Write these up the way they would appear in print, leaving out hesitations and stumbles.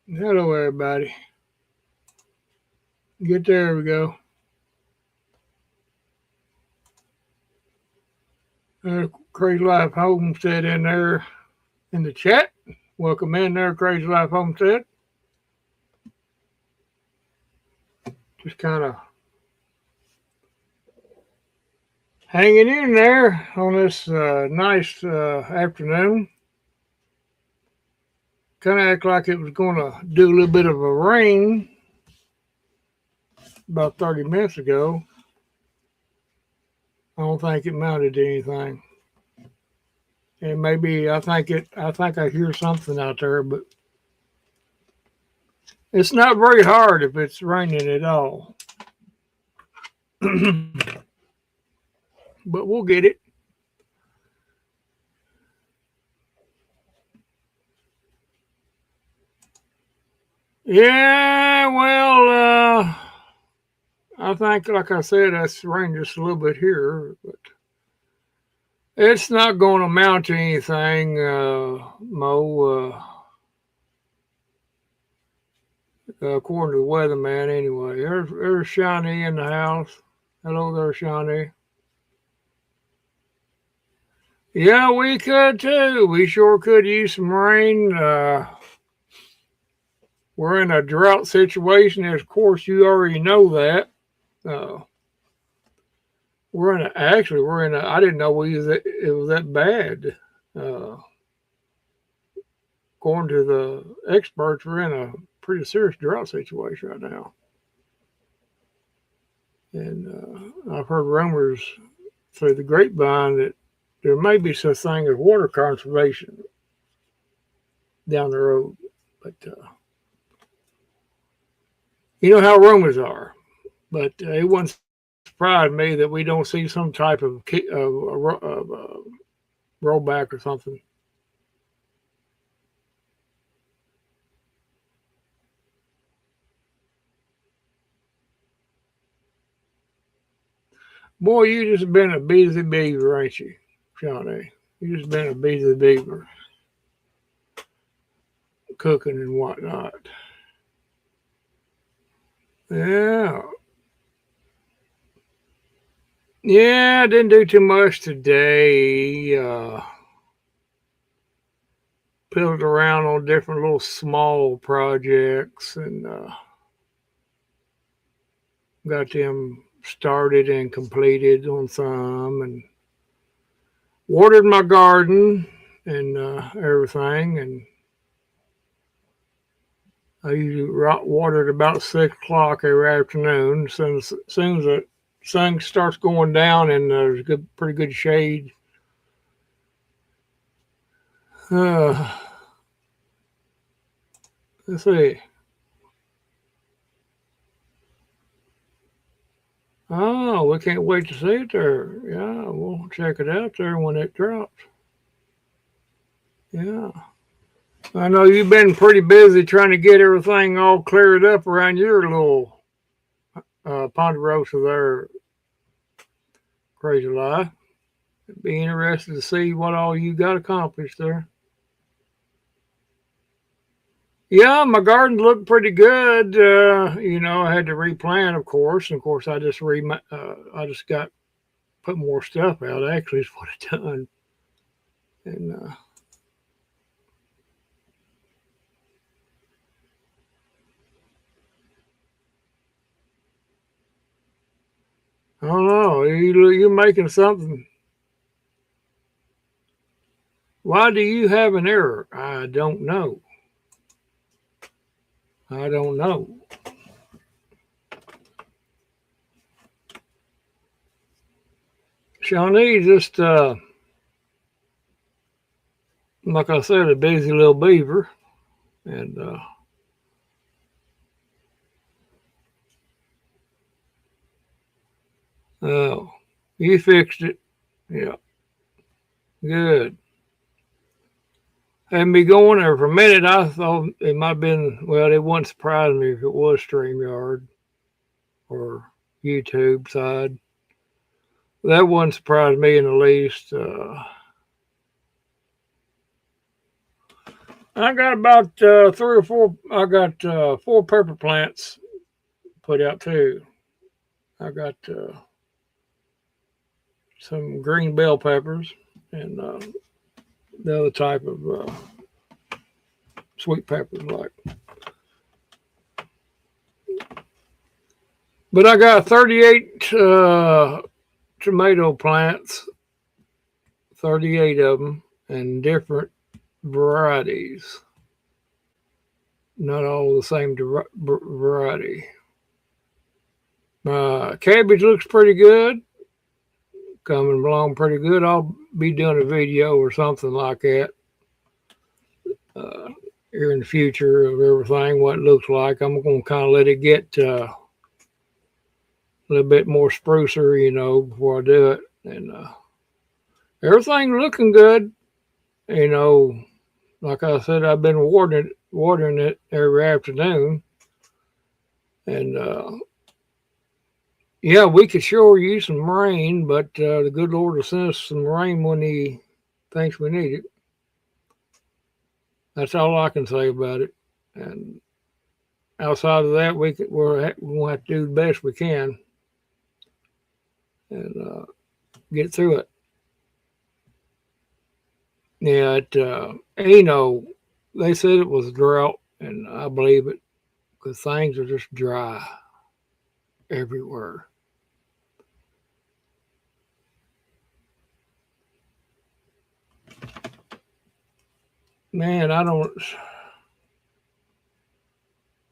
Hello, everybody. Get there, we go. Crazy Life Homestead in there in the chat. Welcome in there, Crazy Life Homestead. Just kind of hanging in there on this nice afternoon. Kind of act like it was going to do a little bit of a rain about 30 minutes ago. I don't think it mounted to anything. And maybe I think I hear something out there, but it's not very hard if it's raining at all. But we'll get it. Yeah, well, I think, like I said, that's rained just a little bit here, but it's not going to amount to anything, Mo, according to the weatherman, anyway. There's Shawnee in the house. Hello there, Shawnee. Yeah, we could too. We sure could use some rain. We're in a drought situation. Of course, you already know that. Uh, we're in a. I didn't know it was that bad. Uh, According to the experts, we're in a pretty serious drought situation right now. And I've heard rumors through the grapevine that there may be such thing as water conservation down the road, but you know how rumors are. But it wouldn't surprise me that we don't see some type of rollback or something. Boy, you just been a busy beaver, ain't you, Johnny? You just been a busy beaver, cooking and whatnot. Yeah, yeah, I didn't do too much today. Piddled around on different little small projects and got them started and completed on some, and watered my garden and everything. And I usually water at about 6 o'clock every afternoon. Soon as the sun starts going down and there's pretty good shade. Uh, let's see. Oh, we can't wait to see it there. Yeah, we'll check it out there when it drops. Yeah. I know you've been pretty busy trying to get everything all cleared up around your little Ponderosa there, Crazy Life. Be interested to see what all you got accomplished there. Yeah, my garden looked pretty good. I had to replant, of course. And of course, I just got put more stuff out. Actually, is what I done. And I don't know. You're making something. Why do you have an error? I don't know. I don't know. Shawnee just, like I said, a busy little beaver. And oh, you fixed it. Yeah, good. Had me going there for a minute. I thought it might have been, well, it wouldn't surprise me if it was StreamYard or YouTube side. That wouldn't surprise me in the least. I got about 3 or 4. I got 4 pepper plants put out too. I got some green bell peppers and the other type of sweet peppers like. But I got 38 tomato plants, 38 of them, and different varieties. Not all the same variety. Cabbage looks pretty good, coming along pretty good. I'll be doing a video or something like that uh, here in the future of everything, what it looks like. I'm going to kind of let it get a little bit more sprucer, before I do it. And everything looking good. You know, like I said, I've been watering it every afternoon. And yeah, we could sure use some rain, but the good Lord will send us some rain when He thinks we need it. That's all I can say about it. And outside of that, we're going to have to do the best we can and get through it. Yeah, they said it was a drought, and I believe it because things are just dry everywhere. Man, I don't.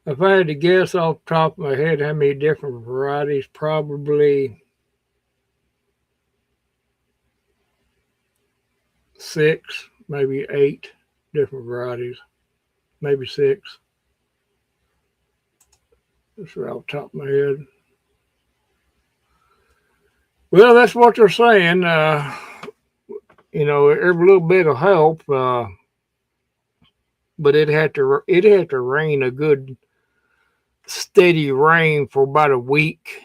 If I had to guess off the top of my head how many different varieties, probably 6, maybe 8 different varieties, maybe 6. That's right off the top of my head. Well, that's what they're saying. Every little bit will help, but it had to rain a good steady rain for about a week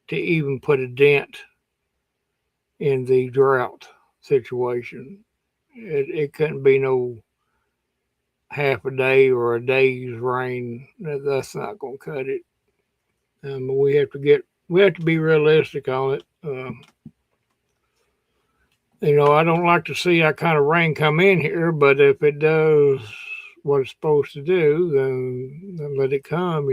to even put a dent in the drought situation. It couldn't be no half a day or a day's rain. That's not going to cut it. We have to be realistic on it. I don't like to see that kind of rain come in here, but if it does what it's supposed to do, then let it come.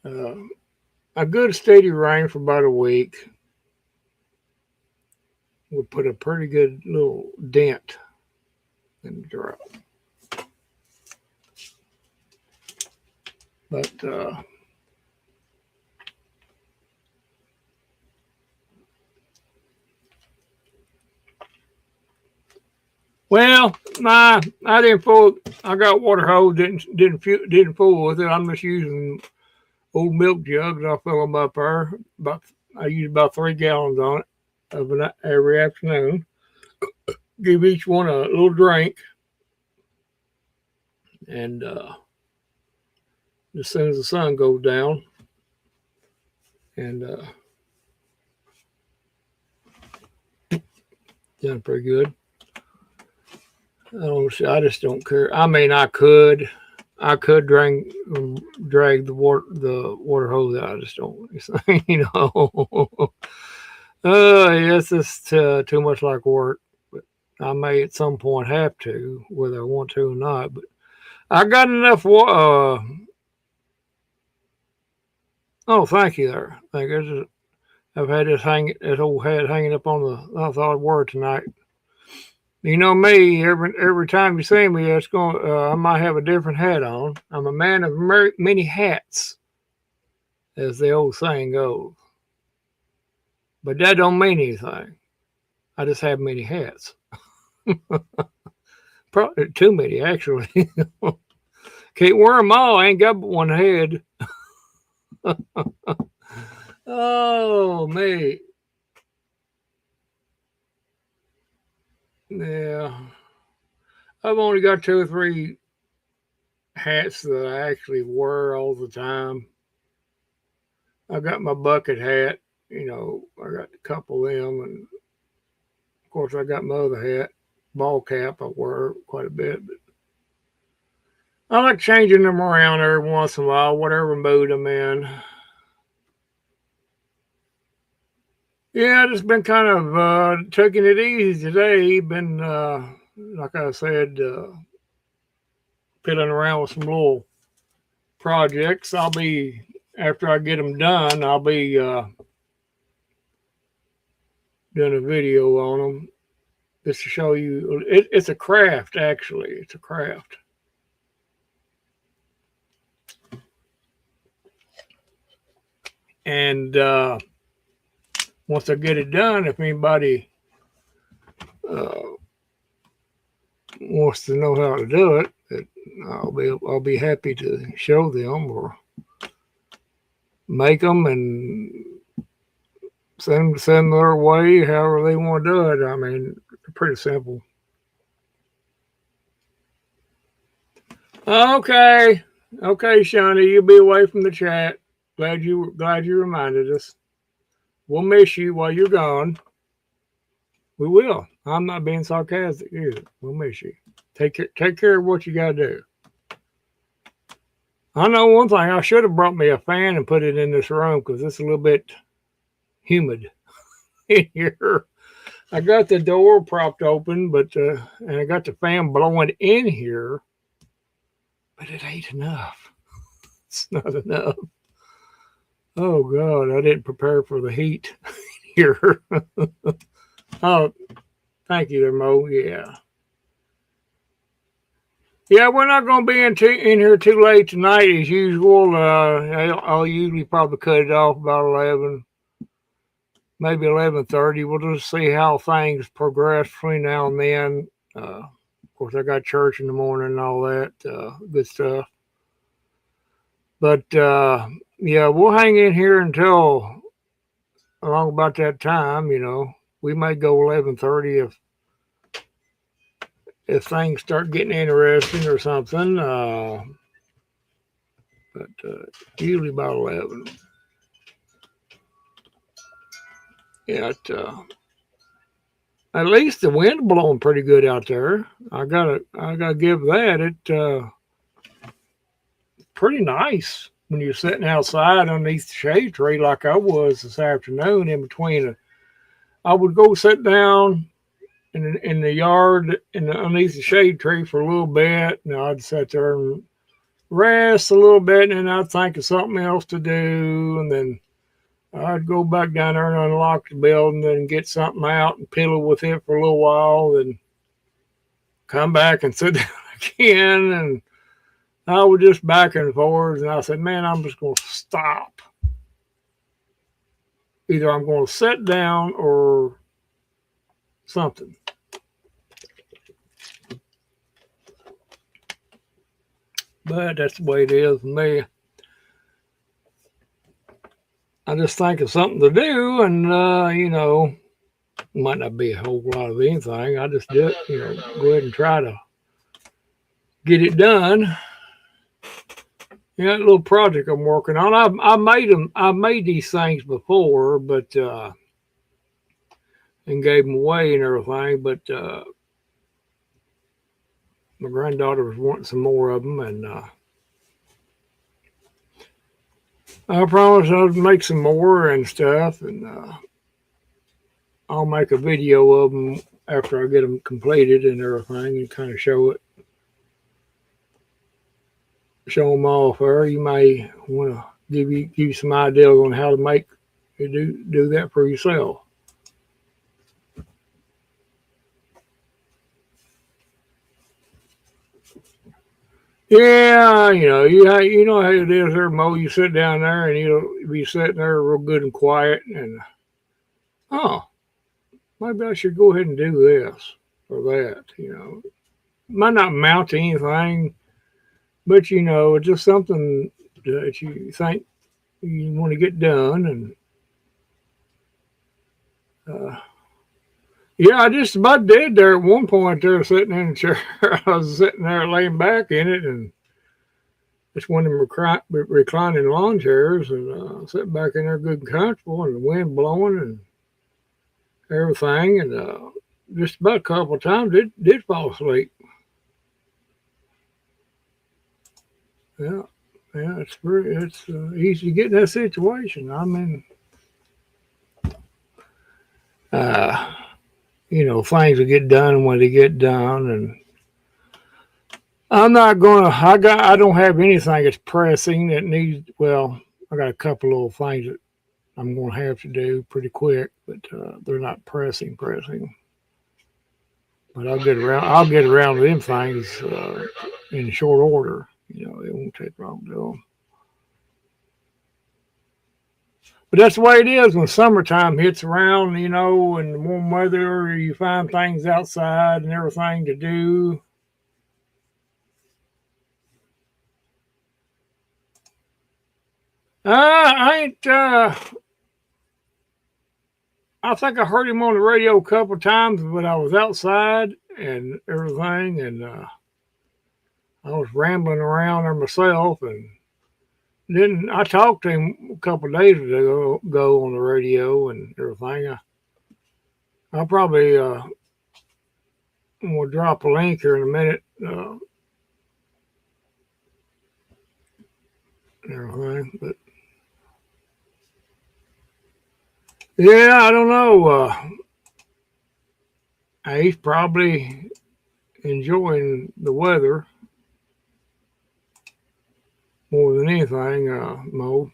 Uh, a good steady rain for about a week would put a pretty good little dent in the drought. But well, I didn't fool. I got water hose. Didn't fool with it. I'm just using old milk jugs. I fill them up there. I use about 3 gallons on it every afternoon. Give each one a little drink, and as soon as the sun goes down, and done pretty good. I just don't care. I mean, I could drag the water hose out. I just don't, yes, it's too much like work. But I may at some point have to, whether I want to or not. But I got enough water. Oh, thank you there. Thank you. I've had this old head hanging up on the. I thought I'd wear it tonight. You know me. Every time you see me, it's going. I might have a different hat on. I'm a man of many hats, as the old saying goes. But that don't mean anything. I just have many hats. Probably too many, actually. Can't wear them all. I ain't got but one head. Oh, me. Yeah. I've only got 2 or 3 hats that I actually wear all the time. I got my bucket hat. I got a couple of them, course, I got my other hat, ball cap. I wear quite a bit, but I like changing them around every once in a while, whatever mood I'm in. Yeah, just been kind of taking it easy today. Been, like I said, fiddling around with some little projects. After I get them done, I'll be doing a video on them just to show you. It's a craft, actually. It's a craft. And once I get it done, if anybody wants to know how to do it, I'll be happy to show them or make them and send them their way, however they want to do it. I mean, pretty simple. Okay, Shawnee, you'll be away from the chat. Glad you reminded us. We'll miss you while you're gone. We will. I'm not being sarcastic either. We'll miss you. Take care of what you got to do. I know one thing. I should have brought me a fan and put it in this room because it's a little bit humid in here. I got the door propped open, and I got the fan blowing in here, but it ain't enough. It's not enough. Oh God, I didn't prepare for the heat here. Oh, thank you there, Mo. Yeah. Yeah, we're not going to be in here too late tonight as usual. I'll usually probably cut it off about 11, maybe 11:30. We'll just see how things progress between now and then. Of course, I got church in the morning and all that good stuff. But yeah, we'll hang in here until along about that time. You know, we may go 11:30 if things start getting interesting or something. But usually about 11. Yeah, at least the wind blowing pretty good out there. I gotta give that. It pretty nice when you're sitting outside underneath the shade tree like I was this afternoon. In between, I would go sit down in the yard underneath the shade tree for a little bit, and I'd sit there and rest a little bit, and then I'd think of something else to do, and then I'd go back down there and unlock the building and get something out and piddle with it for a little while, and come back and sit down again, and I was just back and forth, and I said, man, I'm just going to stop. Either I'm going to sit down or something. But that's the way it is with me. I just think of something to do, and you know, might not be a whole lot of anything. I just do it, you know, go ahead and try to get it done. Yeah, that little project I'm working on. I made these things before, but and gave them away and everything. But my granddaughter was wanting some more of them, and I promised I'd make some more and stuff, and I'll make a video of them after I get them completed and everything, and kind of show them off. Or you may want to give you some ideas on how to make do that for yourself. Yeah, you know how it is there, Mo. You sit down there and you'll be sitting there real good and quiet, and maybe I should go ahead and do this or that. You know, might not amount to anything, but you know, it's just something that you think you want to get done, and yeah, I just about did there at one point. There, sitting in a chair, I was sitting there laying back in it, and it's one of them reclining lawn chairs, and sitting back in there good and comfortable, and the wind blowing and everything, and just about a couple of times did fall asleep. Yeah, yeah, it's easy to get in that situation. I mean, uh, things will get done when they get done, and I'm not gonna. I don't have anything that's pressing that needs. Well, I got a couple little things that I'm gonna have to do pretty quick, but they're not pressing. But I'll get around to them things in short order. It won't take long to do them. But that's the way it is when summertime hits around, and the warm weather. You find things outside and everything to do. I ain't. I think I heard him on the radio a couple of times, but I was outside and everything, and I was rambling around there myself, and then I talked to him a couple of days ago on the radio and everything. I'll probably we'll drop a link here in a minute. Everything, but yeah, I don't know. He's probably enjoying the weather more than anything, Mo.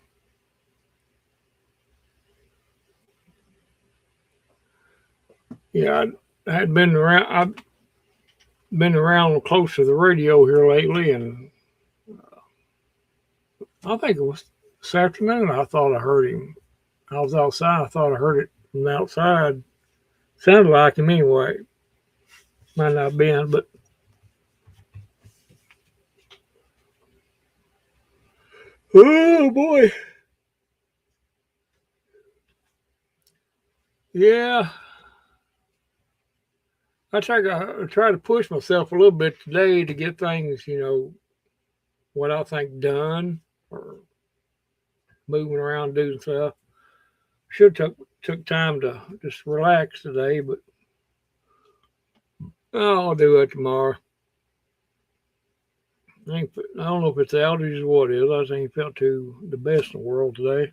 Yeah, I had been around. I've been around close to the radio here lately, and I think it was this afternoon. I thought I heard him. I was outside. I thought I heard it from outside. Sounded like him anyway. Might not have been, but oh boy, yeah. I try to push myself a little bit today to get things, what I think done or moving around doing stuff. Should took time to just relax today, but I'll do it tomorrow. I don't know if it's allergies or what it is. I just ain't felt too the best in the world today.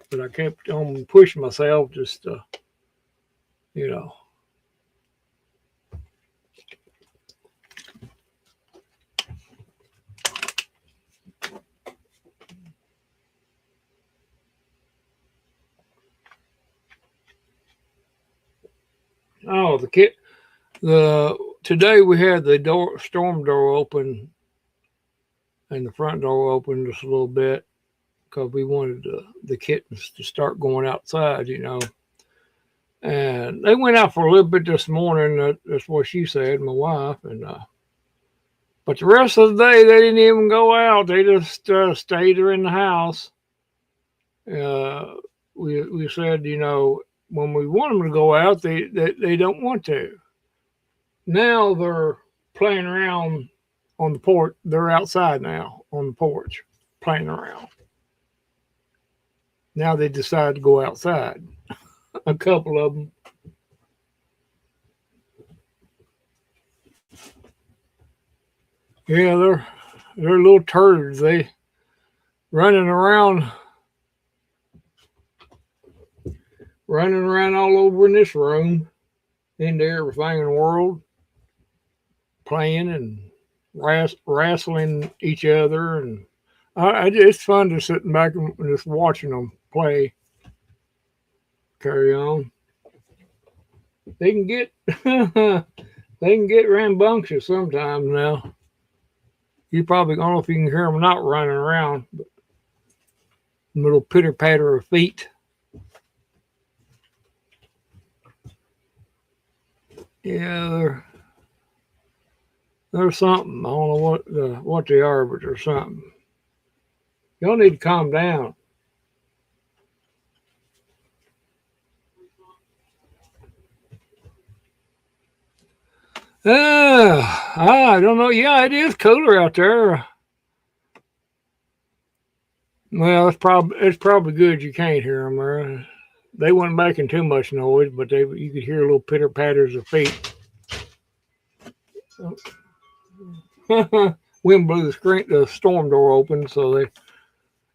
But I kept on pushing myself just to, you know. Oh, the today we had the storm door open and the front door open just a little bit because we wanted the kittens to start going outside. And they went out for a little bit this morning. That's what she said, my wife. And but the rest of the day they didn't even go out. They just stayed there in the house. Uh, we said, when we want them to go out, they don't want to. Now they're playing around on the porch. They're outside now on the porch playing around. Now they decide to go outside. A couple of them. Yeah, they're little turds. They running around, all over in this room, into everything in the world, playing and wrestling each other, and it's fun to sitting back and just watching them play. Carry on. They can get they can get rambunctious sometimes now. You probably I don't know if you can hear them not running around, but little pitter patter of feet. Yeah, they're something. I don't know what they are, but they're something. Y'all need to calm down. I don't know. Yeah, it is cooler out there. Well, it's probably good you can't hear them. They weren't making too much noise, but you could hear little pitter patters of feet. Wind blew the storm door open, so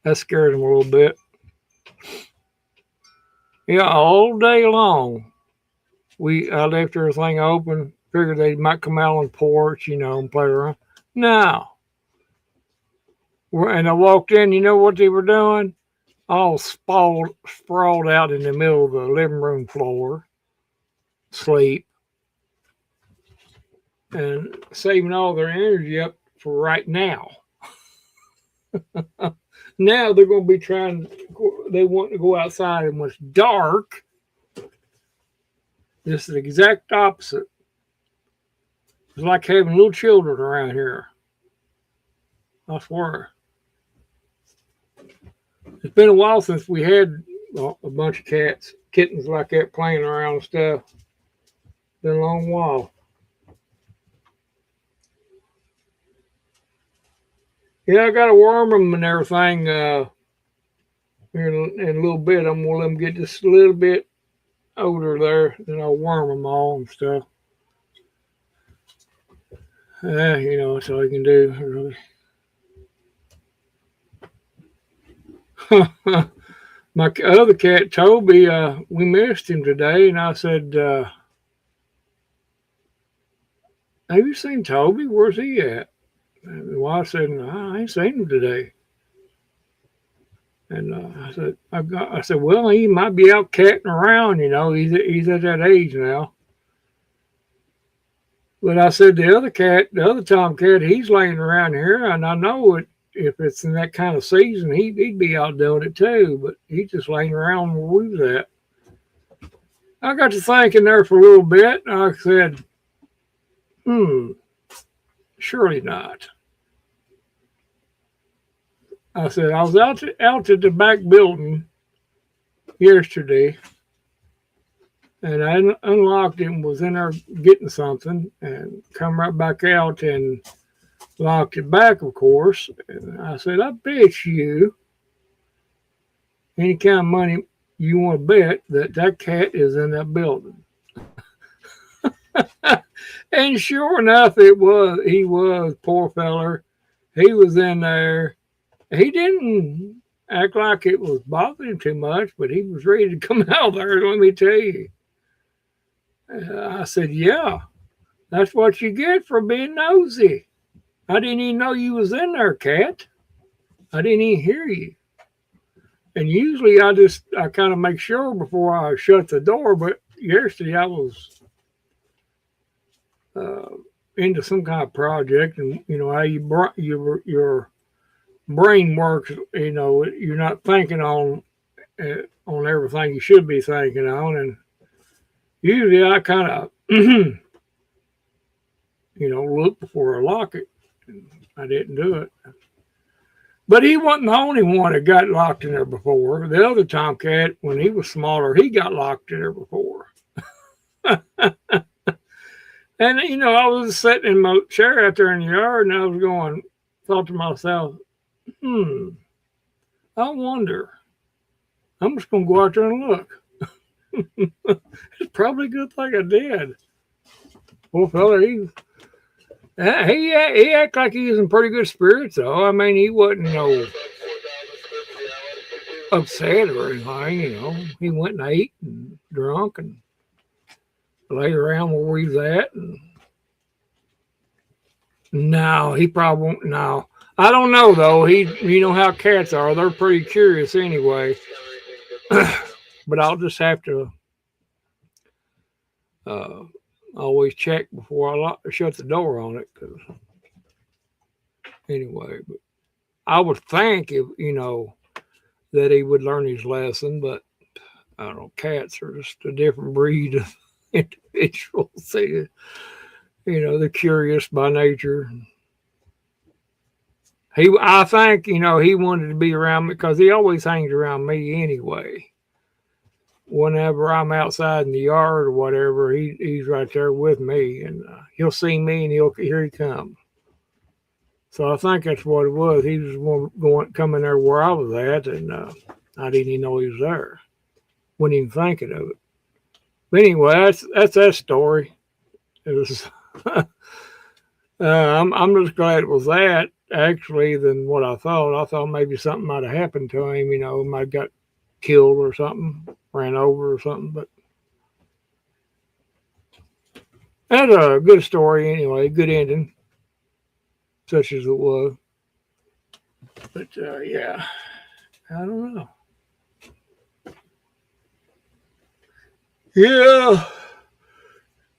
that scared them a little bit. Yeah, all day long, I left everything open. Figured they might come out on the porch, and play around. No. And I walked in, you know what they were doing? All sprawled out in the middle of the living room floor, sleep, and saving all their energy up for right now. Now they're going to be they want to go outside when it's dark. This is the exact opposite. It's like having little children around here. I swear. It's been a while since we had a bunch of kittens like that playing around and stuff. Been a long while. Yeah, I got to worm them and everything. Here in a little bit, I'm going to let them get just a little bit older there. Then I'll worm them all and stuff. That's all you can do, really. My other cat, Toby, we missed him today, and I said, have you seen Toby? Where's he at? And the wife said, no, I ain't seen him today. And I said, well, he might be out catting around, he's at that age now. But I said, the other tomcat, he's laying around here, and I know if it's in that kind of season, he'd be out doing it too, but he's just laying around where we was at. I got to thinking there for a little bit, and I said, surely not. I said, I was out at the back building yesterday, and I unlocked it and was in there getting something, and come right back out and locked it back, of course. And I said, I bet you any kind of money you want to bet that cat is in that building. And sure enough, he was, poor feller. He was in there. He didn't act like it was bothering him too much, but he was ready to come out there, let me tell you. I said, yeah, that's what you get for being nosy. I didn't even know you was in there, cat. I didn't even hear you. And usually I kind of make sure before I shut the door, but yesterday I was into some kind of project, and how your brain works. You're not thinking on everything you should be thinking on, and usually I kind of look before I lock it. I didn't do it. But he wasn't the only one that got locked in there before. The other tomcat, when he was smaller, he got locked in there before. And, I was sitting in my chair out there in the yard, and I was thought to myself, I wonder. I'm just going to go out there and look. It's probably a good thing I did. Poor fella, he acted like he was in pretty good spirits, though. I mean, he wasn't, upset or anything, He went and ate and drunk and lay around where he's at. And no, he probably won't. No, I don't know, though. You know how cats are. They're pretty curious anyway. But I'll just have to always check before I shut the door on it. Cause anyway, but I would think that he would learn his lesson, but I don't know. Cats are just a different breed of individuals. They're curious by nature. I think he wanted to be around me because he always hangs around me anyway. Whenever I'm outside in the yard or whatever, he's right there with me, and he'll see me and here he comes. So I think that's what it was. He was coming there where I was at, and I didn't even know he was there. Wouldn't even thinking of it. But anyway, that's that story. It was. I'm just glad it was that actually than what I thought. I thought maybe something might have happened to him. Might have got killed or something, ran over or something. But that's a good story anyway. Good ending, such as it was. But yeah, I don't know. Yeah,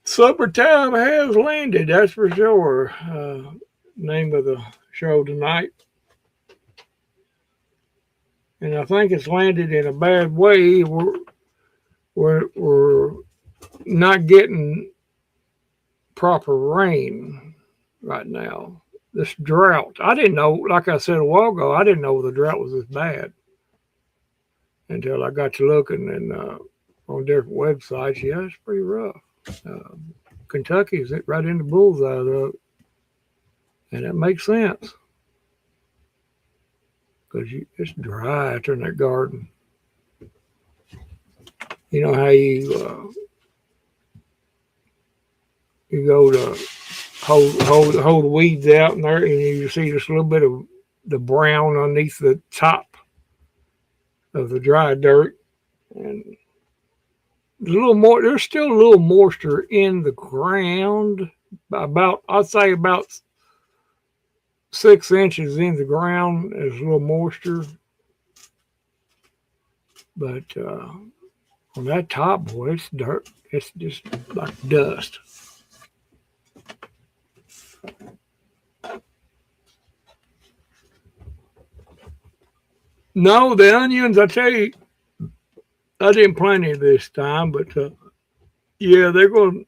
summertime has landed. That's for sure. Name of the show tonight. And I think it's landed in a bad way. We're not getting proper rain right now. This drought, I didn't know. Like I said a while ago, I didn't know the drought was this bad until I got to looking and on different websites. Yeah, it's pretty rough. Kentucky's right in the bullseye though, and it makes sense because it's dry out there in that garden. You know how you go to hold the weeds out in there, and you see just a little bit of the brown underneath the top of the dry dirt, and a little more. There's still a little moisture in the ground. I'd say about 6 inches in the ground. There's a little moisture, but on that top, boy, it's dirt. It's just like dust. No, the onions, I tell you, I didn't plant any this time, but yeah, they're going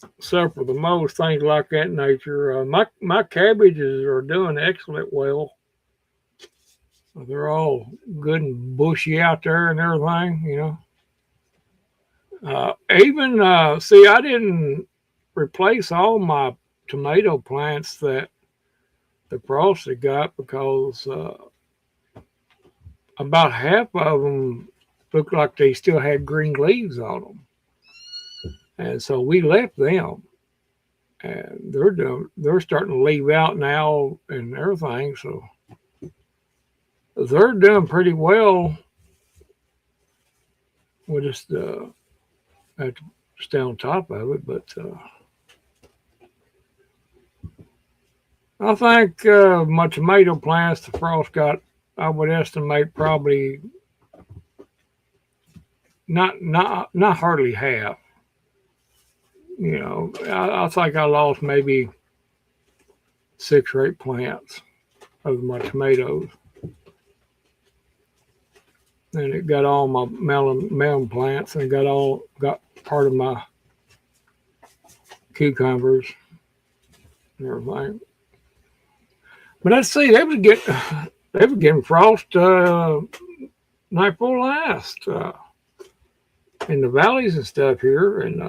to suffer the most, things like that nature. My cabbages are doing excellent well. They're all good and bushy out there and everything. Even see, I didn't replace all my tomato plants that the frost had got because about half of them looked like they still had green leaves on them, and so we left them. And they're starting to leave out now and everything, so they're doing pretty well. We just have to stay on top of it, but I think my tomato plants, the frost got, I would estimate probably not hardly half. I think I lost maybe 6 or 8 plants of my tomatoes, and it got all my melon plants, and got part of my cucumbers and everything. But let's see, they were getting frost night before last in the valleys and stuff here, and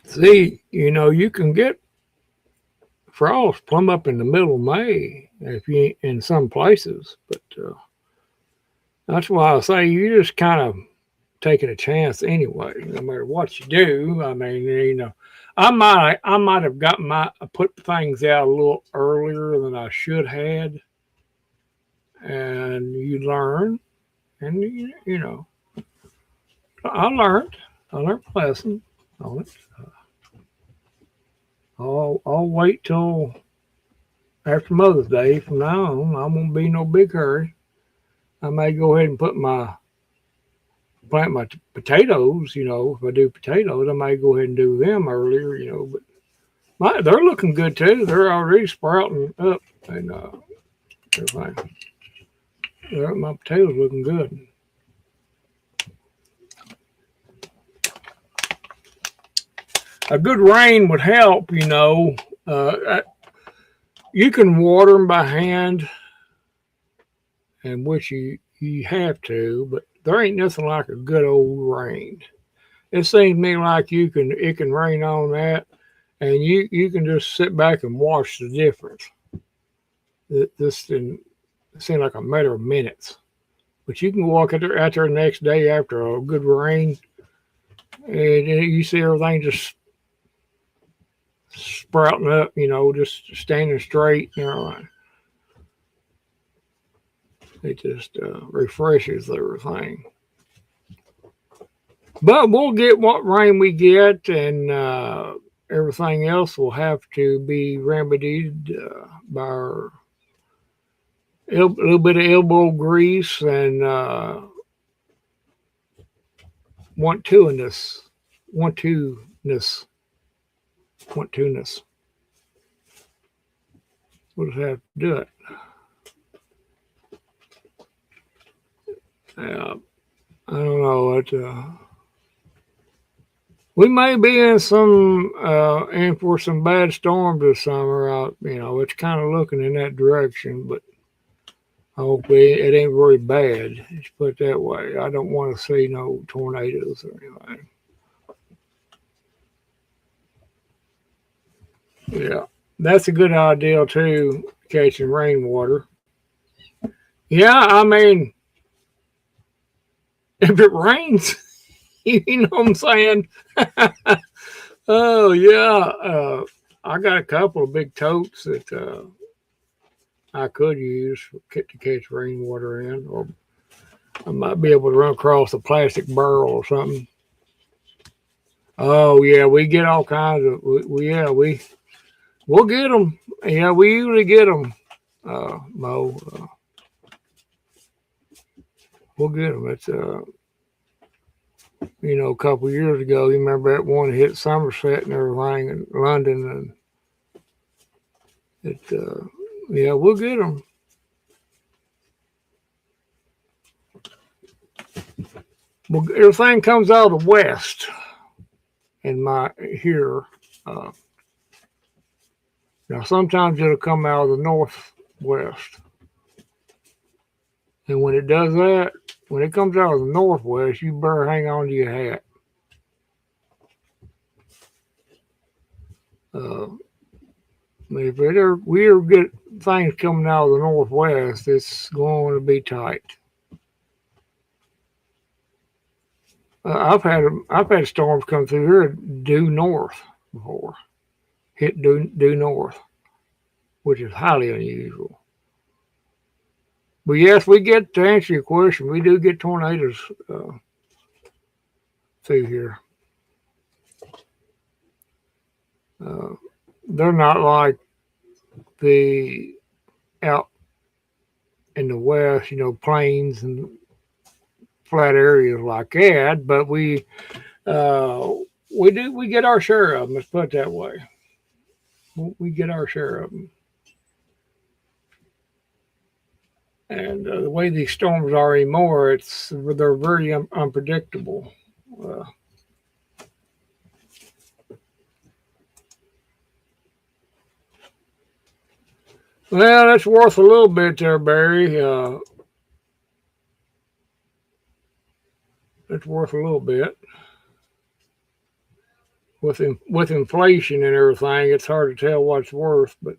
see, you can get frost plumb up in the middle of May if you in some places, but that's why I say you just kind of taking a chance anyway, no matter what you do. I mean, I might have put things out a little earlier than I should had, and you learn, and I learned a lesson on it. I'll wait till after Mother's Day from now on. I won't be no big hurry. I may go ahead and plant my potatoes. If I do potatoes, I may go ahead and do them earlier. But they're looking good too. They're already sprouting up, and everything. My potatoes looking good. A good rain would help. You can water them by hand, and which you have to, but there ain't nothing like a good old rain. It seems to me like it can rain on that, and you can just sit back and watch the difference. This didn't seem like a matter of minutes, but you can walk out there the next day after a good rain, and you see everything just sprouting up, just standing straight. It just refreshes everything. But we'll get what rain we get, and everything else will have to be remedied by our little bit of elbow grease and want-to-ness. Want-to-ness. We'll just have to do it. I don't know. We may be in for some bad storms this summer. It's kind of looking in that direction, but I hope it ain't very bad. Let's put it that way. I don't want to see no tornadoes or anything. Yeah, that's a good idea too, catching rainwater. Yeah, I mean, if it rains, you know what I'm saying? Oh, yeah. I got a couple of big totes that I could use to catch rainwater in, or I might be able to run across a plastic barrel or something. Oh, yeah, we get all kinds of, we'll get them. Yeah, we usually get them, Mo. We'll get them. It's, a couple of years ago, you remember that one hit Somerset and everything in London, and we'll get them. Well, everything comes out of the west in here. Now, sometimes it'll come out of the northwest. And when it does that, when it comes out of the northwest, you better hang on to your hat. If we ever get things coming out of the northwest, it's going to be tight. I've had storms come through here due north before, hit due north, which is highly unusual. But yes, to answer your question, we do get tornadoes through here. They're not like the out in the west, plains and flat areas like that, but we get our share of them. Let's put it that way. We get our share of them. And the way these storms are anymore, they're very unpredictable. Well, that's worth a little bit there, Barry. That's worth a little bit. With inflation and everything, it's hard to tell what's worth, but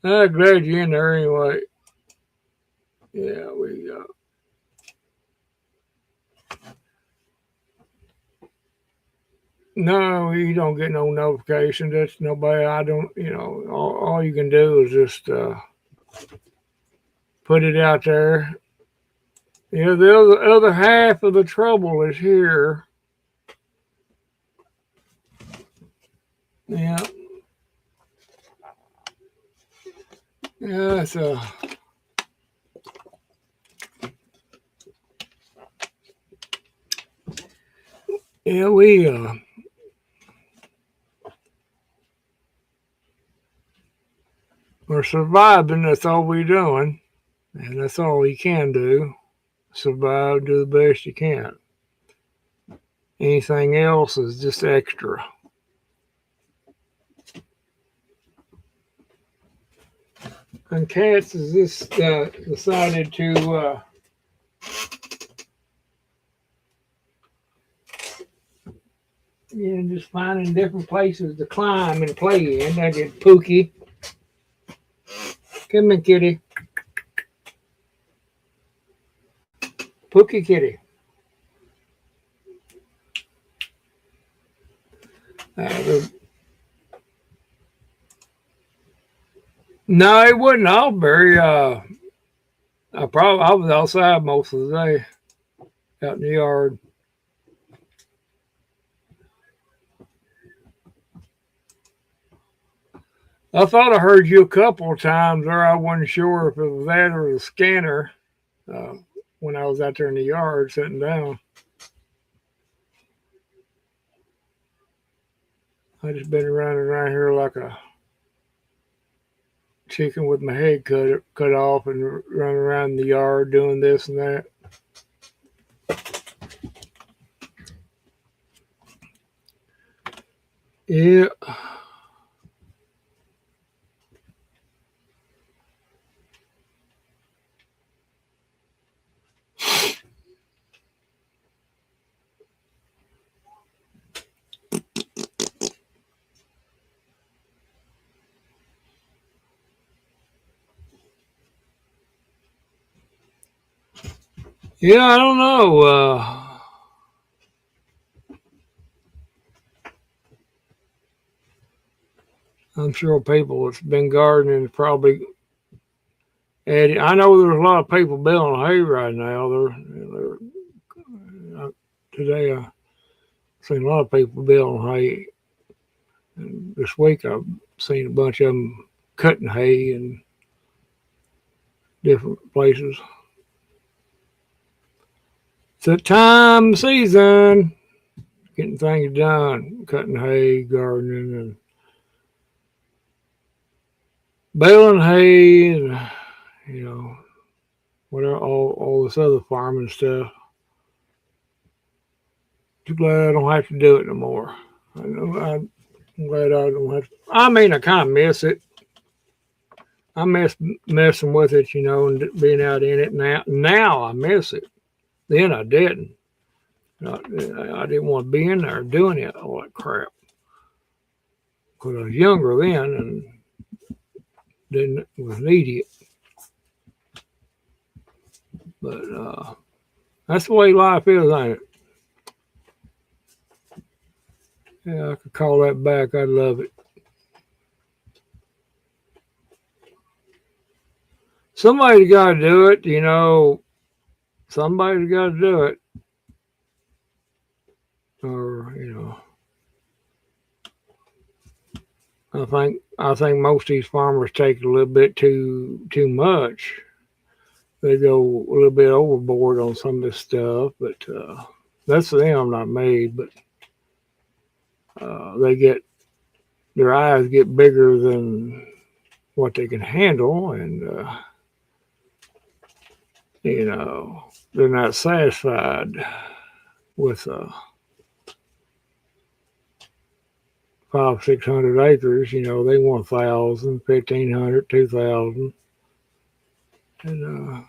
I'm glad you're in there anyway. Yeah, no, you don't get no notification. That's nobody. I don't. All you can do is just put it out there. The other half of the trouble is here. Yeah. Yeah, so we're surviving. That's all we're doing, and that's all you can do. Survive, do the best you can. Anything else is just extra. And Katz has just decided to just just finding different places to climb and play in. I get Pookie. Come in, kitty. Pookie kitty. No, it wasn't Albury. I was outside most of the day, out in the yard. I thought I heard you a couple of times there. I wasn't sure if it was that or the scanner uh, when I was out there in the yard sitting down. I just been running around here like a chicken with my head cut off and running around the yard doing this and that. Yeah. Yeah, I don't know. I'm sure people that's been gardening probably added. I know there's a lot of people baling hay right now. Today I've seen a lot of people baling hay. And this week I've seen a bunch of them cutting hay in different places. It's that time season, getting things done, cutting hay, gardening, and baling hay, and whatever, all this other farming stuff. Too glad I don't have to do it no more. I'm glad I don't have to. I mean, I kind of miss it. I miss messing with it, and being out in it now. Now I miss it. Then I didn't. I didn't want to be in there doing it, all that crap. Because I was younger then and was an idiot. But that's the way life is, ain't it? Yeah, I could call that back. I'd love it. Somebody's got to do it, Somebody's got to do it. Or, I think most of these farmers take a little bit too much. They go a little bit overboard on some of this stuff, but that's them, not me. But their eyes get bigger than what they can handle, and they're not satisfied with 500-600 acres. They want 1,000, 1,500, 2,000, and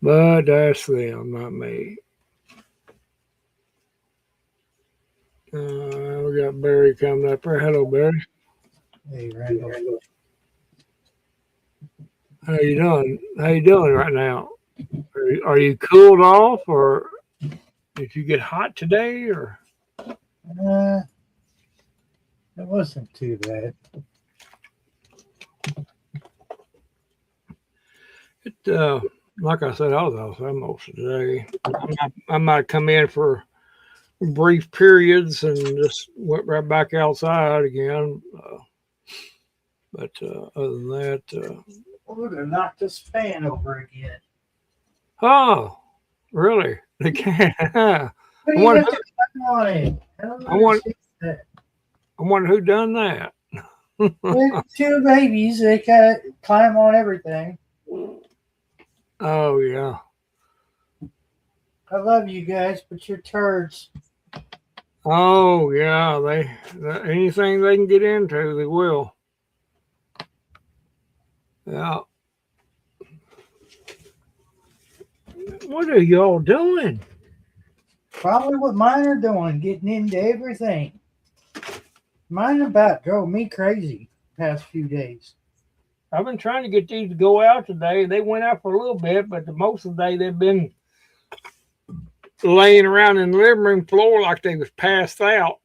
but that's them, not me. We got Barry coming up there. Hello, Barry. Hey, Randall. How you doing? How you doing right now? Are you cooled off, or did you get hot today, or? It wasn't too bad. Like I said, I was outside most of the day. I might come in for brief periods and just went right back outside again. But other than that, We're gonna knock this fan over again. oh, really? They can't. I What are you wonder, gonna climb on it? I wonder who done that. With two babies, they can climb on everything. Oh yeah. I love you guys, but you're turds. Oh yeah. Anything they can get into, they will. Yeah. What are y'all doing? Probably what mine are doing, getting into everything. Mine about drove me crazy past few days. I've been trying to get these to go out today. They went out for a little bit, but the most of the day they've been laying around in the living room floor like they was passed out.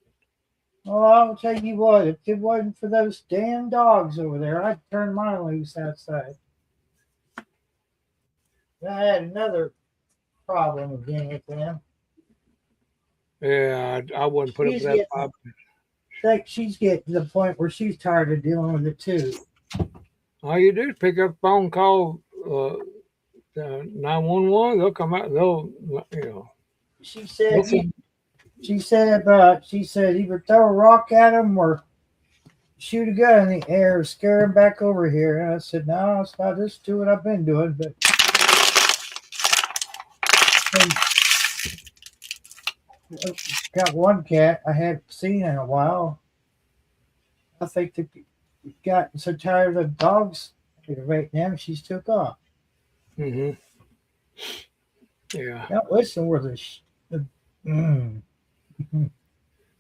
Well, I'll tell you what, if it wasn't for those damn dogs over there, I'd turn mine loose outside. I had another problem again with them. Yeah, I wouldn't put up with that problem. Like she's getting to the point where she's tired of dealing with it too. All you do is pick up the phone, call 911. They'll come out. They'll, you know. She said either throw a rock at them or shoot a gun in the air, scare them back over here. And I said, no, it's not. Just do what I've been doing. But got one cat I haven't seen in a while. I think they got so tired of dogs right now, she's took off. Mm-hmm. Yeah. Now listen where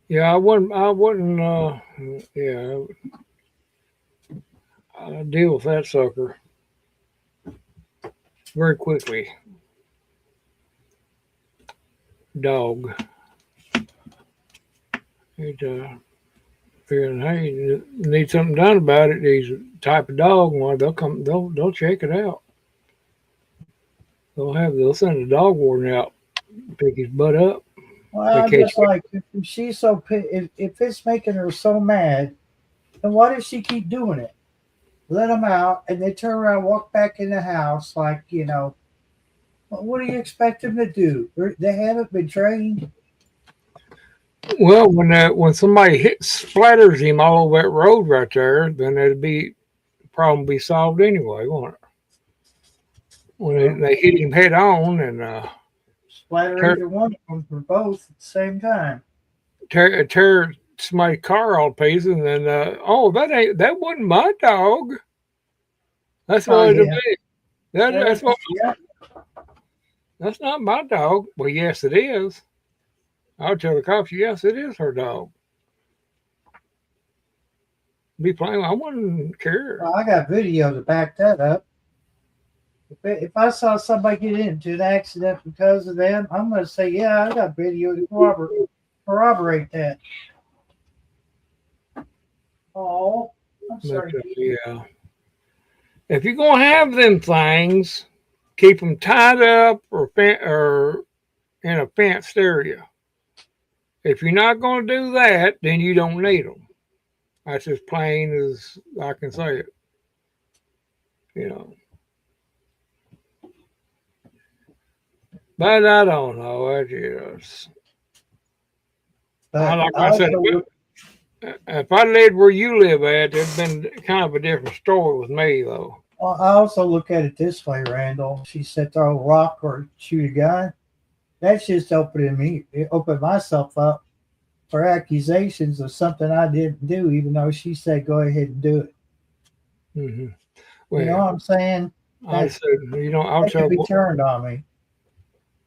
Yeah, I wouldn't. Yeah, I deal with that sucker very quickly. Dog. It figuring, hey, you need something done about it. He's a type of dog. Well, they'll check it out. They'll send a dog warden out, pick his butt up. Well, I'm just like, if she's so if it's making her so mad, then why does she keep doing it? Let them out, and they turn around, walk back in the house, like, you know. What do you expect them to do? They haven't been trained. Well, when somebody splatters him all over that road right there, then the problem be solved anyway, won't it? When they hit him head on and splatter either one of them or both at the same time. Tear somebody's car all to pieces, and then that wasn't my dog. That's what it'll be. That's what. Yeah. That's not my dog. Well, yes, it is. I'll tell the cops, yes, it is her dog. Be plain, I wouldn't care. Well, I got video to back that up. If I saw somebody get into an accident because of them, I'm going to say, yeah, I got video to corroborate that. Oh, I'm sorry. Yeah. If you're going to have them things, keep them tied up or in a fenced area. If you're not going to do that, then you don't need them. That's as plain as I can say it. You know. But I don't know. If I lived where you live at, it'd been kind of a different story with me, though. Well, I also look at it this way, Randall. She said throw a rock or shoot a gun. That's just opened myself up for accusations of something I didn't do, even though she said go ahead and do it. Mm-hmm. Well, you know what I'm saying? I said, I'll tell be turned on me.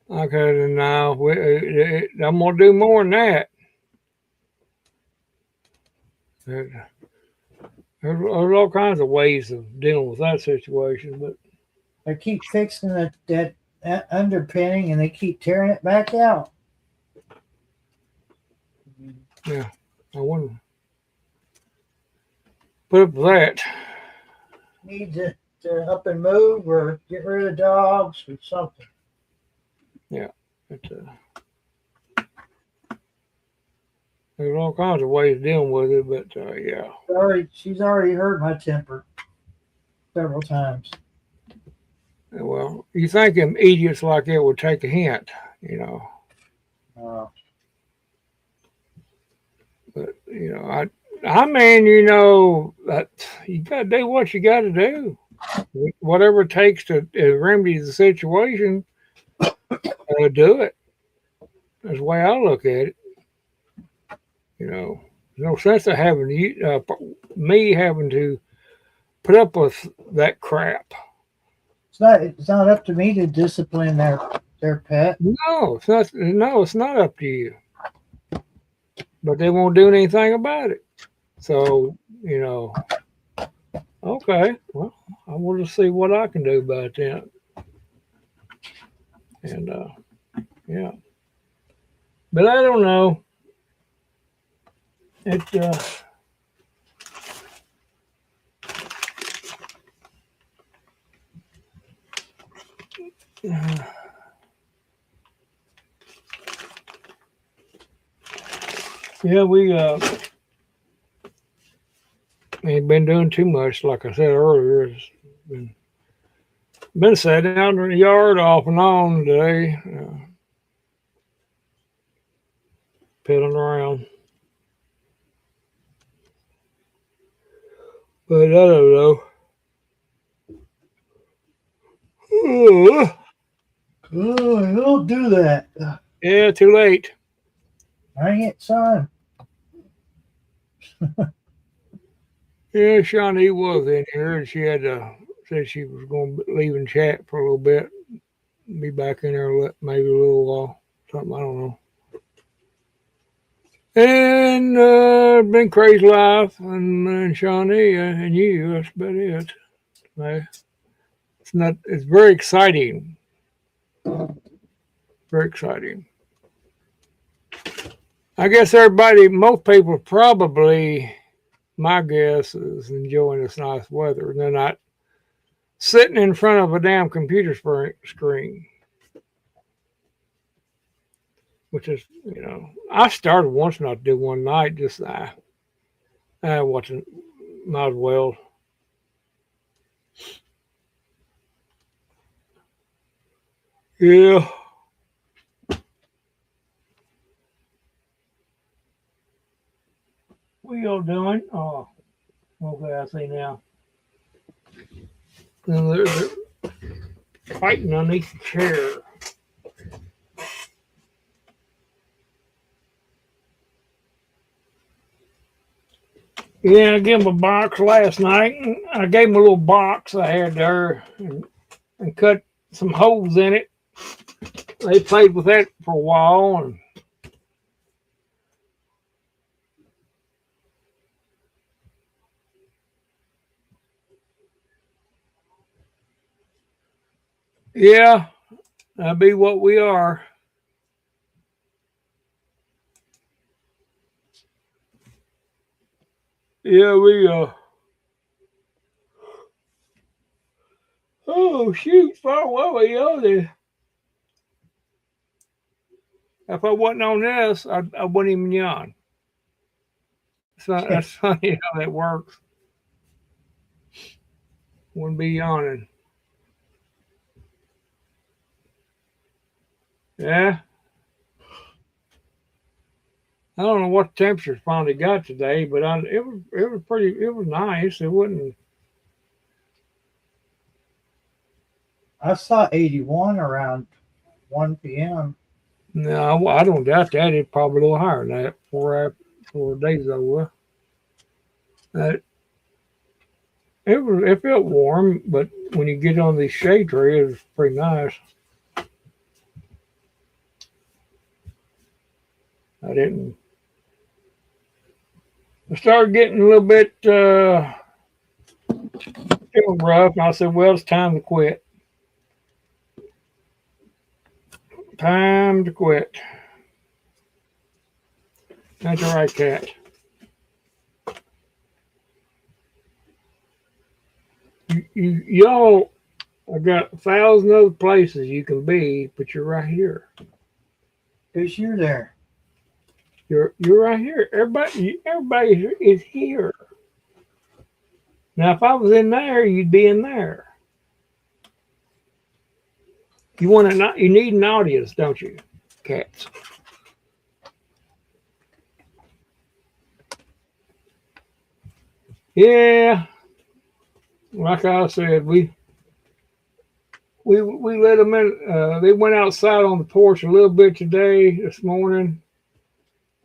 Okay, then now I'm gonna do more than that. There's all kinds of ways of dealing with that situation, but they keep fixing that underpinning and they keep tearing it back out. Yeah, I wouldn't put up with that. Need to up and move or get rid of dogs or something. Yeah, there's all kinds of ways of dealing with it, but yeah. She's already hurt my temper several times. Well, you think them idiots like that would take a hint, you know. But I mean, that you got to do what you got to do, whatever it takes to remedy the situation. Do it. That's the way I look at it. There's no sense of having me having to put up with that crap. It's not up to me to discipline their pet. No, it's not. No, it's not up to you. But they won't do anything about it. So okay. Well, I want to see what I can do about that. And yeah, but I don't know. It. Yeah, we ain't been doing too much. Like I said earlier, it's been sitting out in the yard off and on today, piddling around. But I don't know. Oh, don't do that. Yeah, too late. Dang it, son. Yeah, Shawnee was in here, and she had said she was going to leave and chat for a little bit. Be back in there maybe a little while. Something, I don't know. And been crazy life, and Shawnee and you. That's about it. It's not. It's very exciting. Very exciting. I guess most people probably, my guess is enjoying this nice weather. They're not sitting in front of a damn computer screen, which is, I started once not to do one night, just watching, might as well. Yeah. What y'all doing? Oh, okay, I see now. And they're fighting underneath the chair. Yeah, I gave him a box last night. I gave him a little box I had there and cut some holes in it. They played with that for a while, and yeah, that'd be what we are. Yeah, we oh shoot, far away we are there. If I wasn't on this, I wouldn't even yawn. So that's funny how that works. Wouldn't be yawning. Yeah. I don't know what the temperatures finally got today, but it was nice. It wasn't. I saw 81 around 1 p.m. No, I don't doubt that. It's probably a little higher than that. 4 days over. Uh, it felt warm, but when you get on these shade trees, it's pretty nice. I didn't. I started getting a little bit feeling rough, and I said, "Well, it's time to quit. Time to quit." That's all right, cat. Y'all, I got 1,000 other places you can be, but you're right here. Because you're there. You're right here. Everybody is here. Now, if I was in there, you'd be in there. You need an audience, don't you, cats? Yeah, like I said, we let them in. They went outside on the porch a little bit this morning.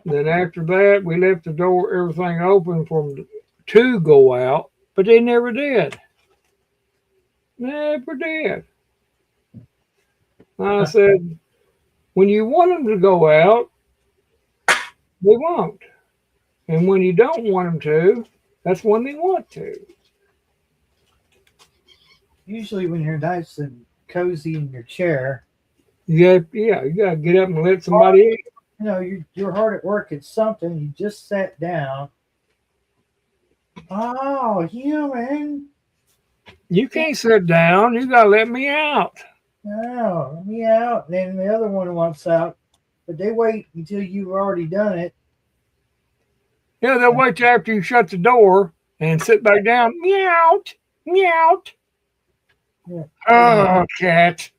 Then after that, we left the door, everything open for them to go out, but they never did. Never did. I said, when you want them to go out, they won't. And when you don't want them to, that's when they want to. Usually, when you're nice and cozy in your chair, You got to get up and let somebody in. you know, you're hard at work at something. You just sat down. Oh, human. You can't sit down. You got to let me out. Oh, let me out. And then the other one wants out. But they wait until you've already done it. Yeah, they'll wait till after you shut the door and sit back down. Meow, meow. Yeah. Oh, cat.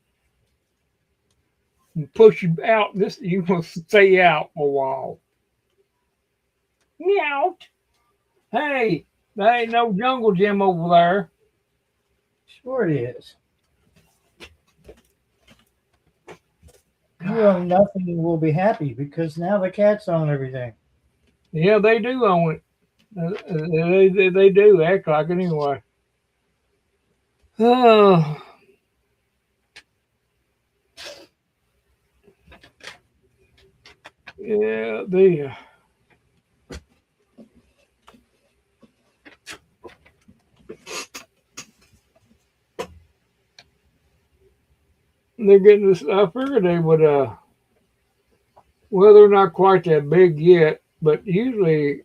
And push you out. This you must stay out for a while. Meow. Hey, there ain't no jungle gym over there. Sure it is. You own nothing and will be happy because now the cats own everything. Yeah, they do own it. They do act like it anyway. Oh. Yeah, they're getting this. I figured they would. Well, they're not quite that big yet, but usually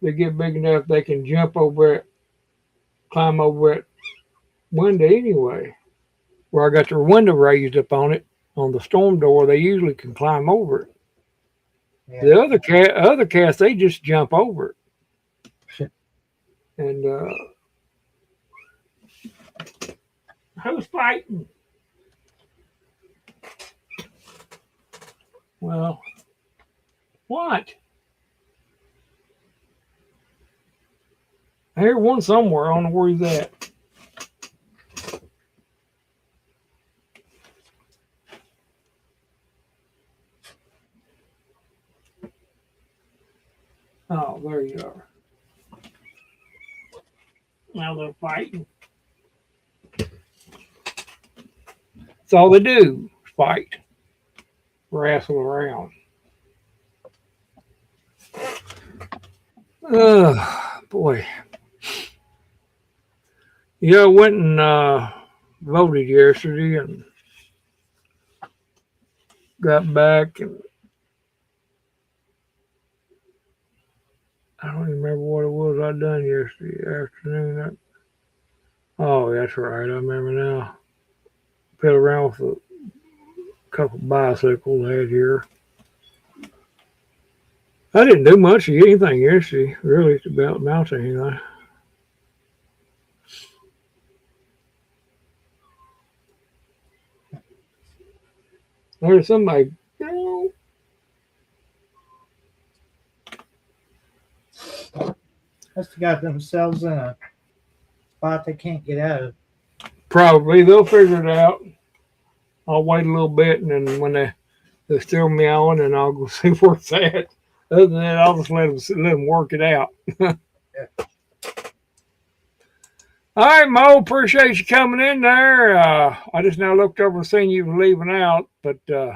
they get big enough they can jump over it, climb over it window anyway. Where I got their window raised up on it on the storm door, they usually can climb over it. Yeah. The other cats, they just jump over it. And who's fighting? Well, what? I hear one somewhere. I don't know where he's at. Oh, there you are. Now they're fighting. That's all they do, fight, wrestle around. Boy. Yeah, I went and voted yesterday and got back, and I don't even remember what it was I done yesterday afternoon. Oh, that's right. I remember now. Put around with a couple bicycles I had here. I didn't do much of anything yesterday, really, about mountain anything. There's somebody, Must have got themselves in a spot they can't get out of. probably they'll figure it out. I'll wait a little bit, and then when they're still meowing, and I'll go see where it's at. Other than that, I'll just let them work it out. Yeah. All right, Mo, appreciate you coming in there. I just now looked over and seen you were leaving out, but you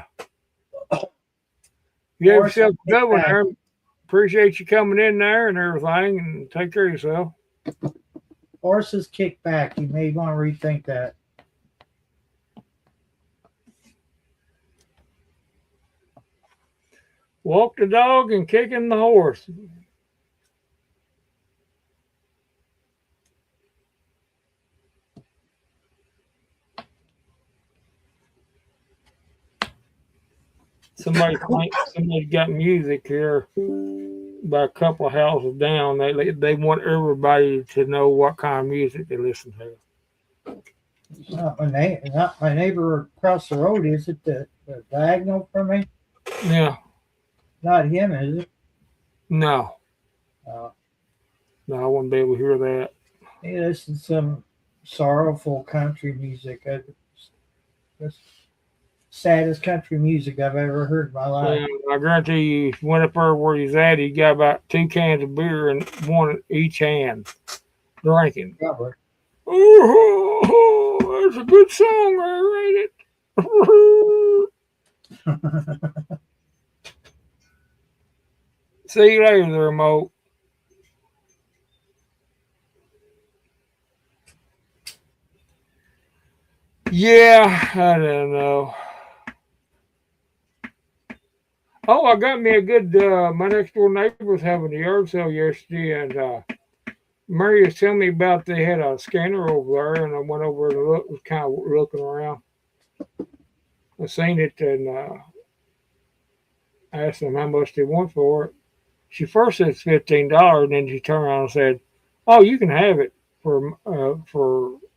have yourself a good one there. Appreciate you coming in there and everything, and take care of yourself. Horses kick back. You may want to rethink that. Walk the dog and kicking the horse. Somebody got music here by a couple of houses down. They want everybody to know what kind of music they listen to. Not my neighbor across the road, is it? The diagonal from me? Yeah. Not him, is it? No. Uh, No, I wouldn't be able to hear that. He listens to some sorrowful country music. That's saddest country music I've ever heard in my life. I guarantee you, if you went up there where he's at, he got about 2 cans of beer and one in each hand, drinking. Probably. Oh, that's a good song. I rate it. See you later, there, Mo. Yeah, I don't know. Oh, I got me a good. My next door neighbor was having a yard sale yesterday, and Mary was telling me about they had a scanner over there, and I went over to look, was kind of looking around. I seen it, and I asked them how much they want for it. She first said it's $15, and then she turned around and said, "Oh, you can have it for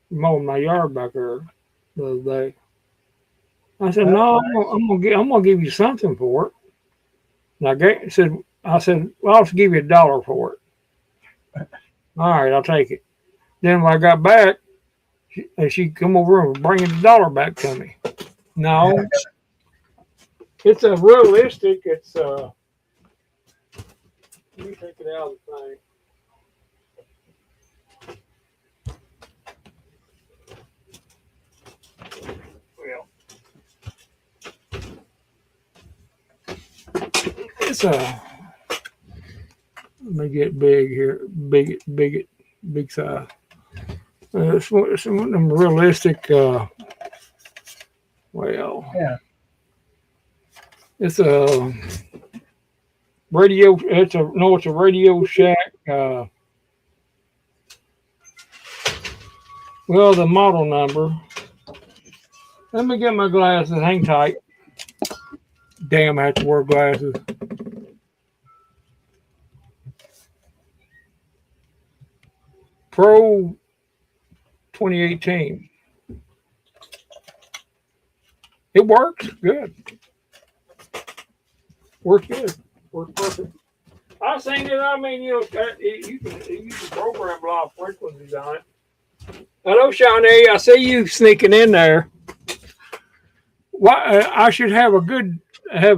mowing my yard back there the other day." I said, That's "No, nice. I'm gonna give you something for it." And I said, "Well, I'll just give you $1 for it." All right, I'll take it. Then when I got back, she come over and bringing the $1 back to me. No, it's a realistic. It's let me take it out of the thing. Well, it's a. Let me get big here. Big size. It's one of them realistic. Well, Yeah. it's a radio. It's a no. It's a Radio Shack. Well, the model number. Let me get my glasses. Hang tight. Damn, I have to wear glasses. Pro 2018. It works good. Works good. Works perfect. I seen it. I mean, you can program a lot of frequencies on it. Hello, Shawnee. I see you sneaking in there. Why? I should have a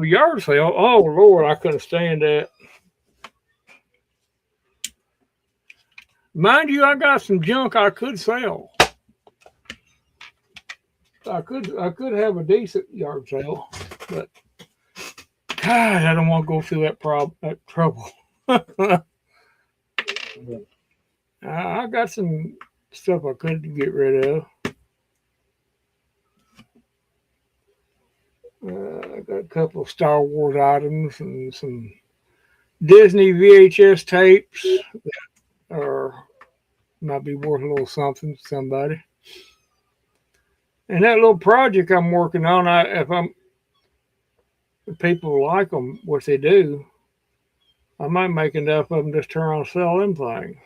yard sale. Oh Lord, I couldn't stand that. Mind you, I got some junk I could sell. I could have a decent yard sale, but God, I don't want to go through that trouble. I got some stuff I could get rid of. I got a couple of Star Wars items and some Disney VHS tapes that might be worth a little something to somebody. And that little project I'm working on, if people like them, what they do, I might make enough of them just turn around and sell them things.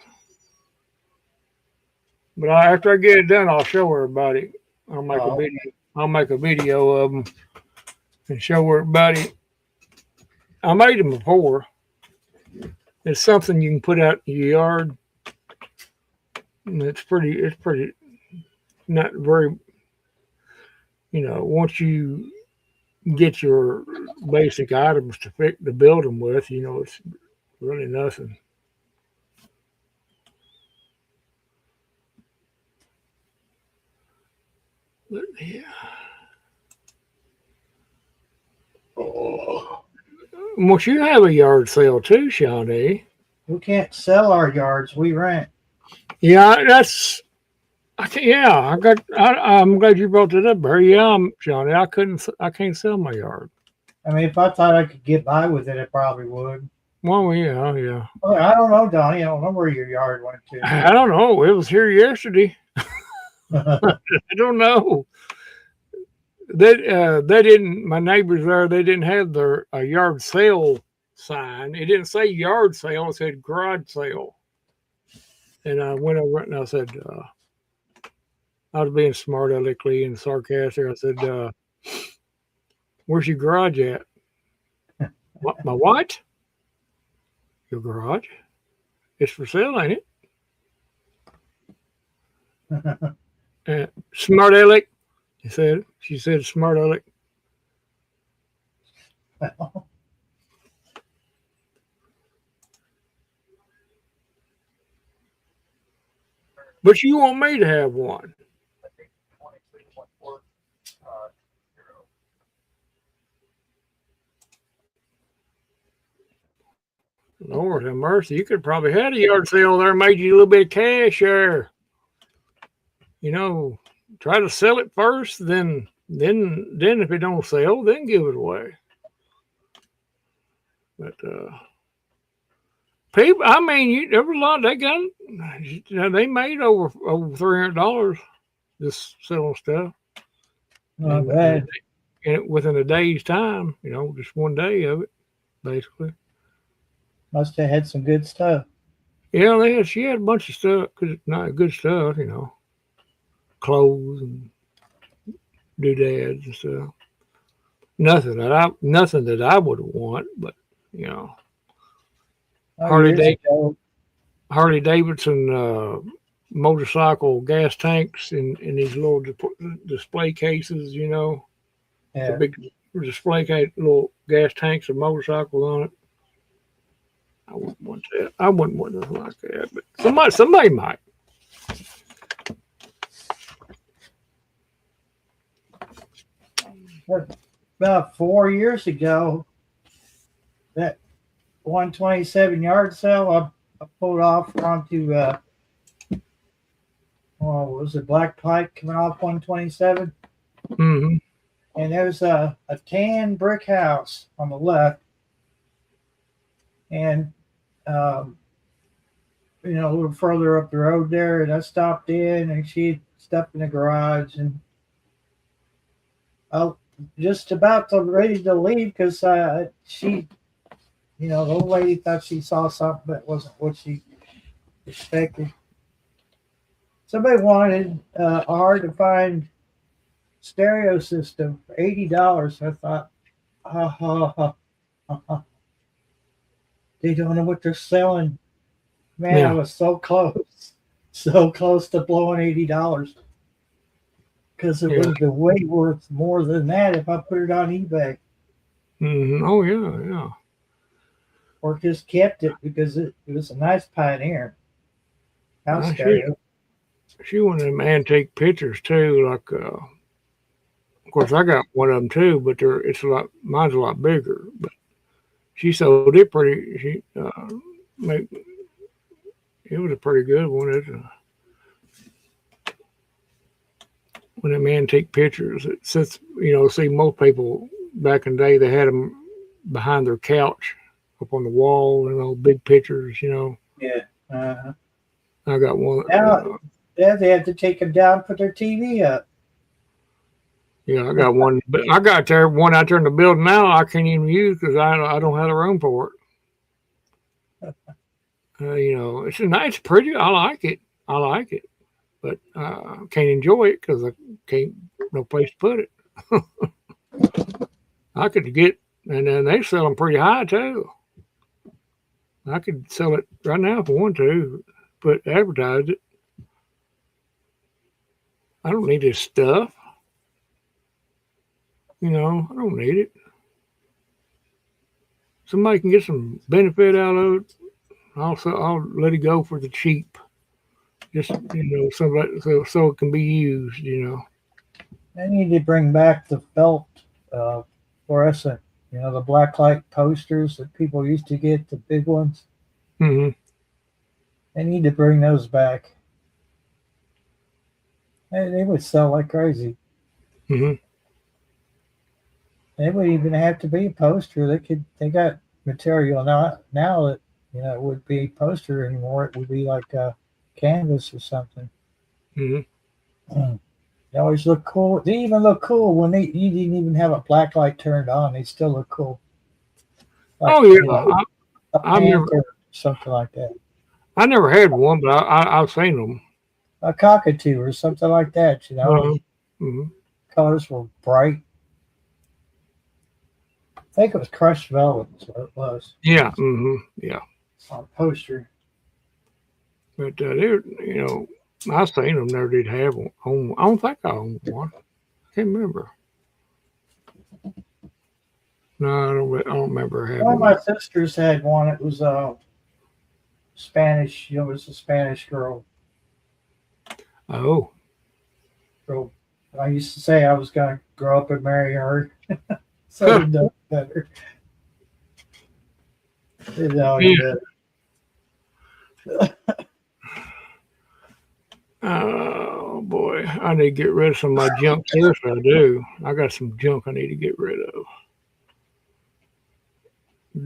But after I get it done, I'll show everybody. I'll make a Oh, video. I'll make a video of them and show everybody. I made them before. It's something you can put out in your yard. And it's pretty, not very, once you get your basic items to build them with, it's really nothing. But yeah. Well, you have a yard sale too, Shawnee. we can't sell our yards. We rent. Yeah, I'm glad you brought that up, Barry. Yeah, Shawnee. I can't sell my yard. I mean, if I thought I could get by with it, I probably would. Well, yeah. Oh, I don't know, Donnie. I don't know where your yard went to. I don't know. It was here yesterday. I don't know. They didn't. My neighbors there. They didn't have their yard sale sign. It didn't say yard sale. It said garage sale. And I went over and I said, I was being smart aleckly and sarcastic. I said, "Where's your garage at?" My what? Your garage? It's for sale, ain't it? Smart aleck. She said, smart aleck. But you want me to have one. Lord have mercy. You could probably had a yard sale there, made you a little bit of cash there. You know, try to sell it first, then if it don't sell, then give it away. But people, I mean, there was a lot. They made over $300 just selling stuff. Not bad. And within a day's time, just one day of it, basically. Must have had some good stuff. Yeah, she had a bunch of stuff, not good stuff, clothes and doodads and stuff. Nothing that I would want, but Harley Davidson motorcycle gas tanks in these little display cases, Yeah. The big display case, little gas tanks and motorcycles on it. I wouldn't want that. I wouldn't want nothing like that, but somebody might. About 4 years ago, that 127 yard sale, I pulled off onto was it Black Pike coming off 127? Mm-hmm. And there's a tan brick house on the left, and a little further up the road there, and I stopped in, and she stepped in the garage, and I just about ready to leave because she, the old lady thought she saw something that wasn't what she expected. Somebody wanted a hard to find stereo system for $80. I thought, they don't know what they're selling. Man, yeah. I was so close to blowing $80 because it would have been way worth more than that if I put it on eBay. Mm-hmm. Oh yeah. Or just kept it because it was a nice Pioneer house stereo. She wanted them antique pictures too, like. Of course, I got one of them too, but mine's a lot bigger. But she sold it pretty. It was a pretty good one. When them antique pictures, since see most people back in the day, they had them behind their couch, up on the wall, big pictures. Yeah. I got one. Now, they have to take them down, put their TV up. Yeah, I got one. But I got one out there in the building now. I can't even use because I don't have the room for it. It's nice, pretty. I like it, but I can't enjoy it because I can't no place to put it. I could get, and then they sell them pretty high too. I could sell it right now if I want to, but advertise it. I don't need this stuff. I don't need it. Somebody can get some benefit out of it. I'll let it go for the cheap. Just somebody so it can be used. They need to bring back the felt fluorescent. The black light posters that people used to get, the big ones. Mm-hmm. They need to bring those back. They would sell like crazy. Mm-hmm. They would even have to be a poster. They got material now that it would be a poster anymore. It would be like a canvas or something. Mm-hmm. They always look cool. They even look cool when you didn't even have a black light turned on. They still look cool. Like, I've never something like that. I never had one, but I've seen them. A cockatoo or something like that. Mm-hmm. Colors were bright. I think it was crushed velvet, is what it was. Yeah. Mm-hmm. Yeah. On a poster. But I've seen them. Never did have one. I don't think I owned one. I can't remember. No, I don't remember having one. One of my sisters had one. It was Spanish. It was a Spanish girl. Oh. So I used to say I was going to grow up and marry her. So it does better. You know, Yeah. and, Oh boy, I need to get rid of some of my junk. Seriously, I do. I got some junk I need to get rid of.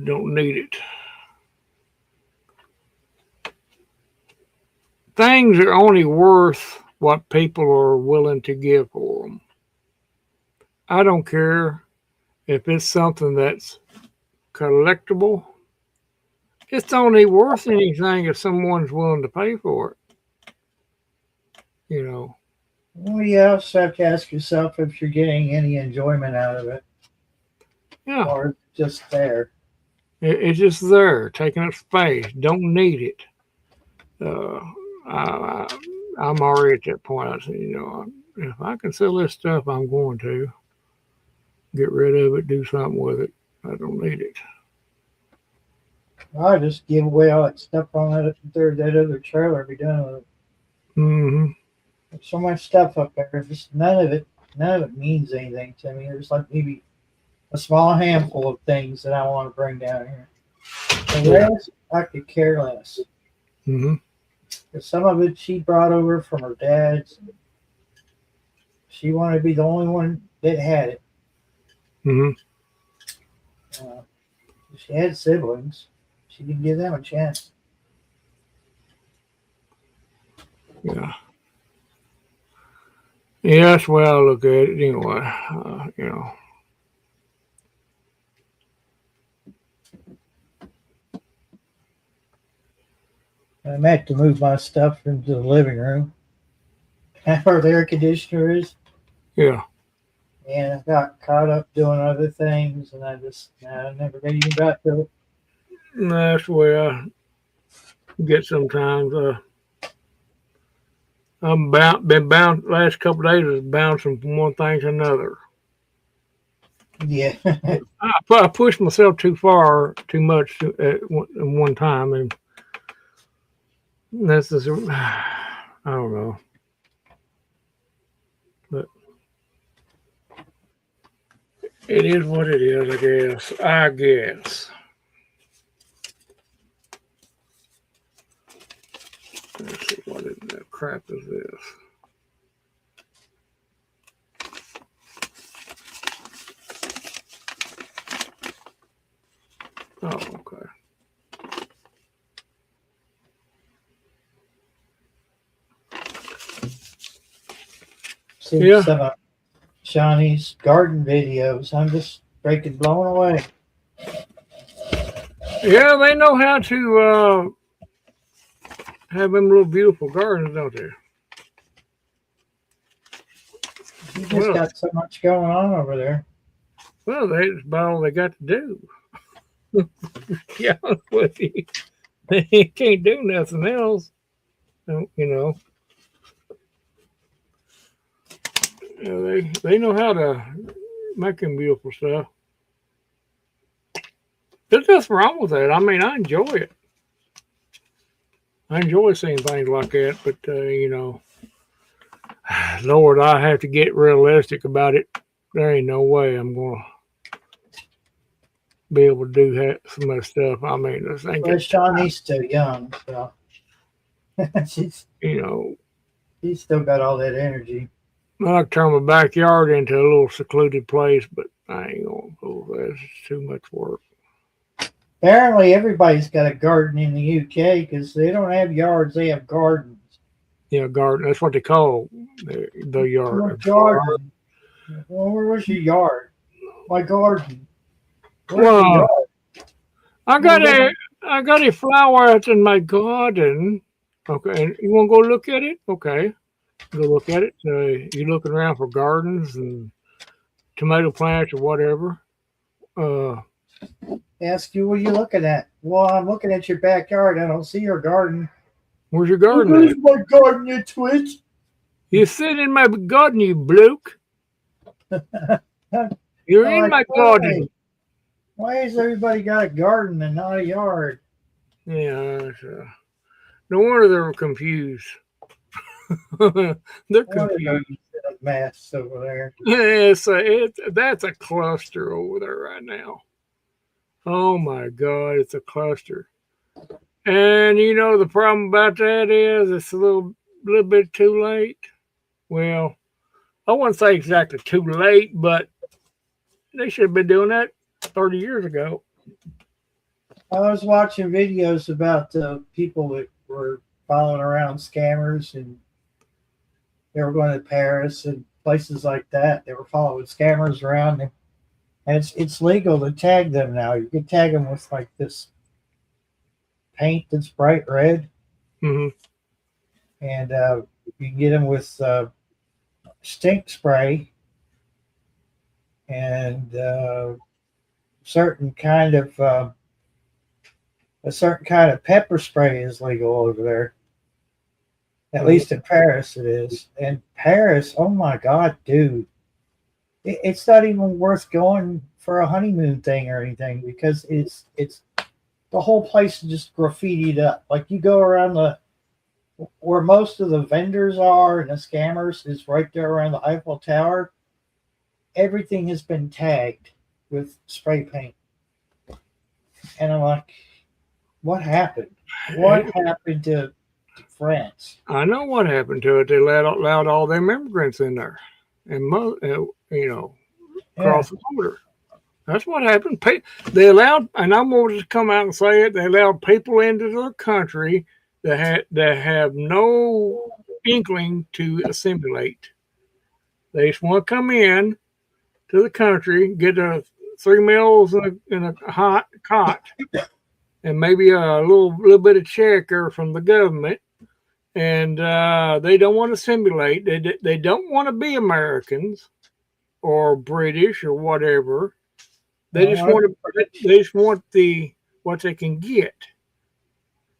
Don't need it. Things are only worth what people are willing to give for them. I don't care if it's something that's collectible. It's only worth anything if someone's willing to pay for it. You know. well, you also have to ask yourself if you're getting any enjoyment out of it, Yeah. or just there. It's just there, taking up space. Don't need it. Uh, I'm already at that point. I said, if I can sell this stuff, I'm going to get rid of it, do something with it. I don't need it. I just give away all that stuff on that other trailer. Be done with it. Hmm. There's so much stuff up there. Just none of it means anything to me. There's like maybe a small handful of things that I want to bring down here. The rest, I could care less. Hmm. Some of it she brought over from her dad's. She wanted to be the only one that had it. Hmm. Uh, she had siblings. She didn't give them a chance. Yeah. Yeah, that's the way I look at it anyway. I meant to move my stuff into the living room where the air conditioner is. Yeah. And I got caught up doing other things, and I never even got to it. That's the way I get sometimes. Been bound last couple of days is bouncing from one thing to another. Yeah. I pushed myself too much at one time, and that's just I don't know, but it is what it is. I guess. Let's see what the crap is this. Oh, okay. See some of Shawnee's garden videos. I'm just freaking blown away. Yeah, they know how to have them little beautiful gardens, don't they? You just got so much going on over there. Well, that's about all they got to do. Yeah, with you. They can't do nothing else. They know how to make them beautiful stuff. There's nothing wrong with that. I mean, I enjoy it. I enjoy seeing things like that, but Lord, I have to get realistic about it. There ain't no way I'm gonna be able to do some of that stuff. I mean, I think Shawnee's still young, so she's still got all that energy. I like to turn my backyard into a little secluded place, but I ain't gonna fool that. It's too much work. Apparently, everybody's got a garden in the UK because they don't have yards; they have gardens. Yeah, garden. That's what they call the yard. Garden. Well, where was your yard? My garden. Well, I got a flower out in my garden. Okay, and you want to go look at it? Okay, go look at it. You're looking around for gardens and tomato plants or whatever. Ask you what you're looking at. Well, I'm looking at your backyard. I don't see your garden. Where's your garden? Where's my garden, you twitch? You sit in my garden, you bloke. You're in my garden. Why has everybody got a garden and not a yard? Yeah, no wonder they're confused. They're confused. Mess over there. Yeah, that's a cluster over there right now. Oh my God, it's a cluster. And you know the problem about that is it's a little bit too late. Well, I wouldn't say exactly too late, but they should have been doing that 30 years ago. I was watching videos about people that were following around scammers, and they were going to Paris and places like that. They were following scammers around, and it's legal to tag them now. You can tag them with like this paint that's bright red, Hmm. and you can get them with stink spray and certain kind of a certain kind of pepper spray is legal over there. At least in Paris, it is. And Paris, oh my God, dude, it's not even worth going for a honeymoon thing or anything because it's the whole place is just graffitied up. Like you go around the where most of the vendors are and the scammers is right there around the Eiffel Tower. Everything has been tagged with spray paint, and I'm like, what happened? What happened to France? I know what happened to it. They allowed all them immigrants in there, and you know, Yeah. across the border. That's what happened. They allowed, and I'm going to come out and say it. They allowed people into the country that have no inkling to assimilate. They just want to come in to the country, get 3 meals in a hot cot, and maybe a little bit of check from the government. And they don't want to assimilate. They don't want to be Americans or British or whatever. They just want the what they can get.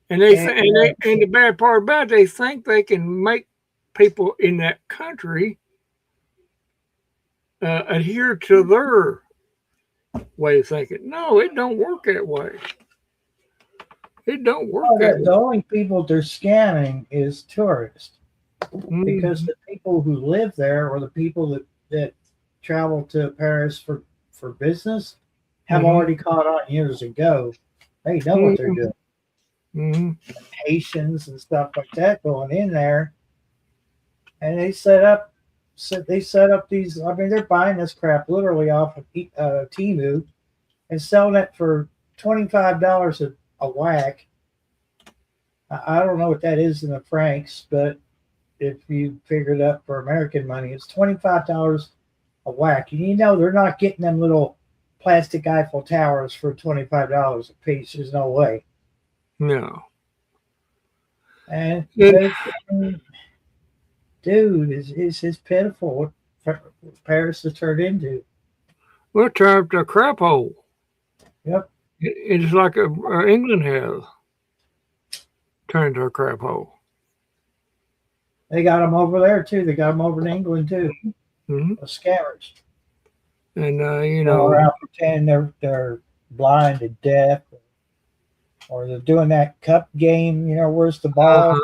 And and the bad part about it, they think they can make people in that country adhere to their way of thinking. No, it don't work that way. It don't work that way. The only people they're scamming is tourists because Mhm. the people who live there or the people that travel to Paris for business have Mhm. already caught on years ago. They know what they're doing. Mhm. Haitians and stuff like that going in there, and they set up these. I mean, they're buying this crap literally off of Temu and selling it for $25 a whack. I don't know what that is in the francs, but if you figure it up for American money, it's $25 a whack. And you know they're not getting them little plastic Eiffel Towers for $25 a piece. There's no way. No. And It, dude, it's pitiful what Paris has turned into. we're trapped a crap hole. Yep. It's like England has turned to a crap hole. They got them over there too. They got them over in England too. Mm-hmm. The scammers. And They're out pretending they're blind and deaf, or they're doing that cup game. You know, where's the ball?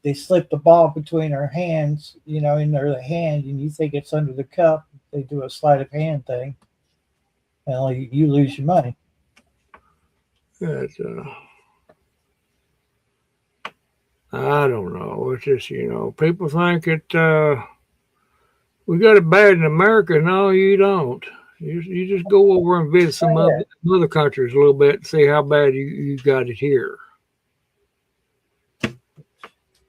They slip the ball between their hands. You know, in their hand, and you think it's under the cup. They do a sleight of hand thing, and you lose your money. That's, I don't know. It's just, people think we got it bad in America. No, you don't. You just go over and visit some other countries a little bit and see how bad you got it here.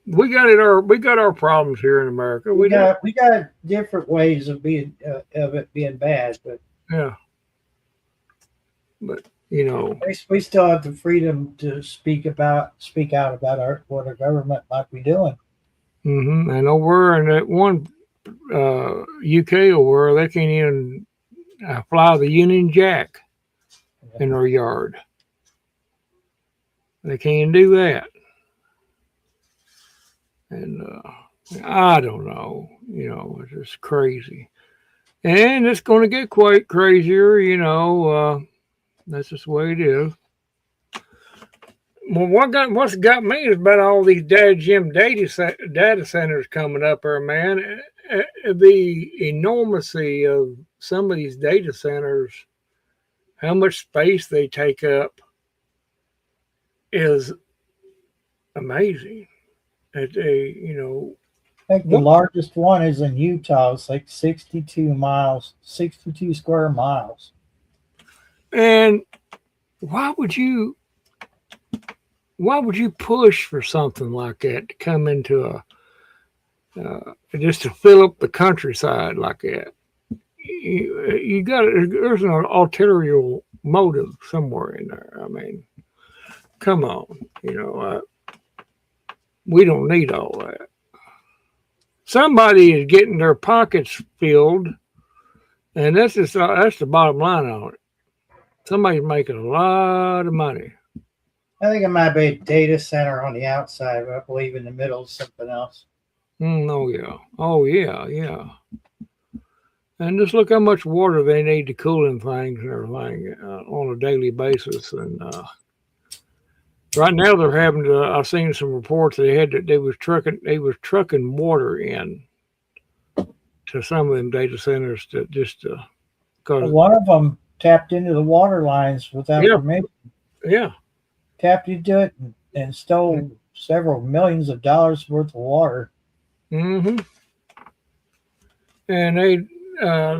We got our problems here in America. We got different ways of it being bad, but yeah. But we still have the freedom to speak out about what our government might be doing. Mm-hmm. And over in that one UK over, they can't even fly the Union Jack in their yard. They can't do that. And I don't know. It's just crazy. And it's going to get quite crazier, that's just the way it is. Well, what's got me is about all these data centers coming up there, man. The enormity of some of these data centers how much space they take up is amazing. That they, I think the largest one is in Utah. It's like 62 miles, 62 square miles. And why would you push for something like that to come into just to fill up the countryside like that? You got there's an ulterior motive somewhere in there. I mean, come on, we don't need all that. Somebody is getting their pockets filled, and that's the bottom line on it. Somebody's making a lot of money. I think it might be a data center on the outside, but I believe in the middle is something else. Oh yeah. And just look how much water they need to cool them things and everything on a daily basis. And right now they're having to. I've seen some reports they was trucking water in to some of them data centers because one of them tapped into the water lines without permission. Yeah, tapped into it and stole several millions of dollars worth of water. Mm-hmm. And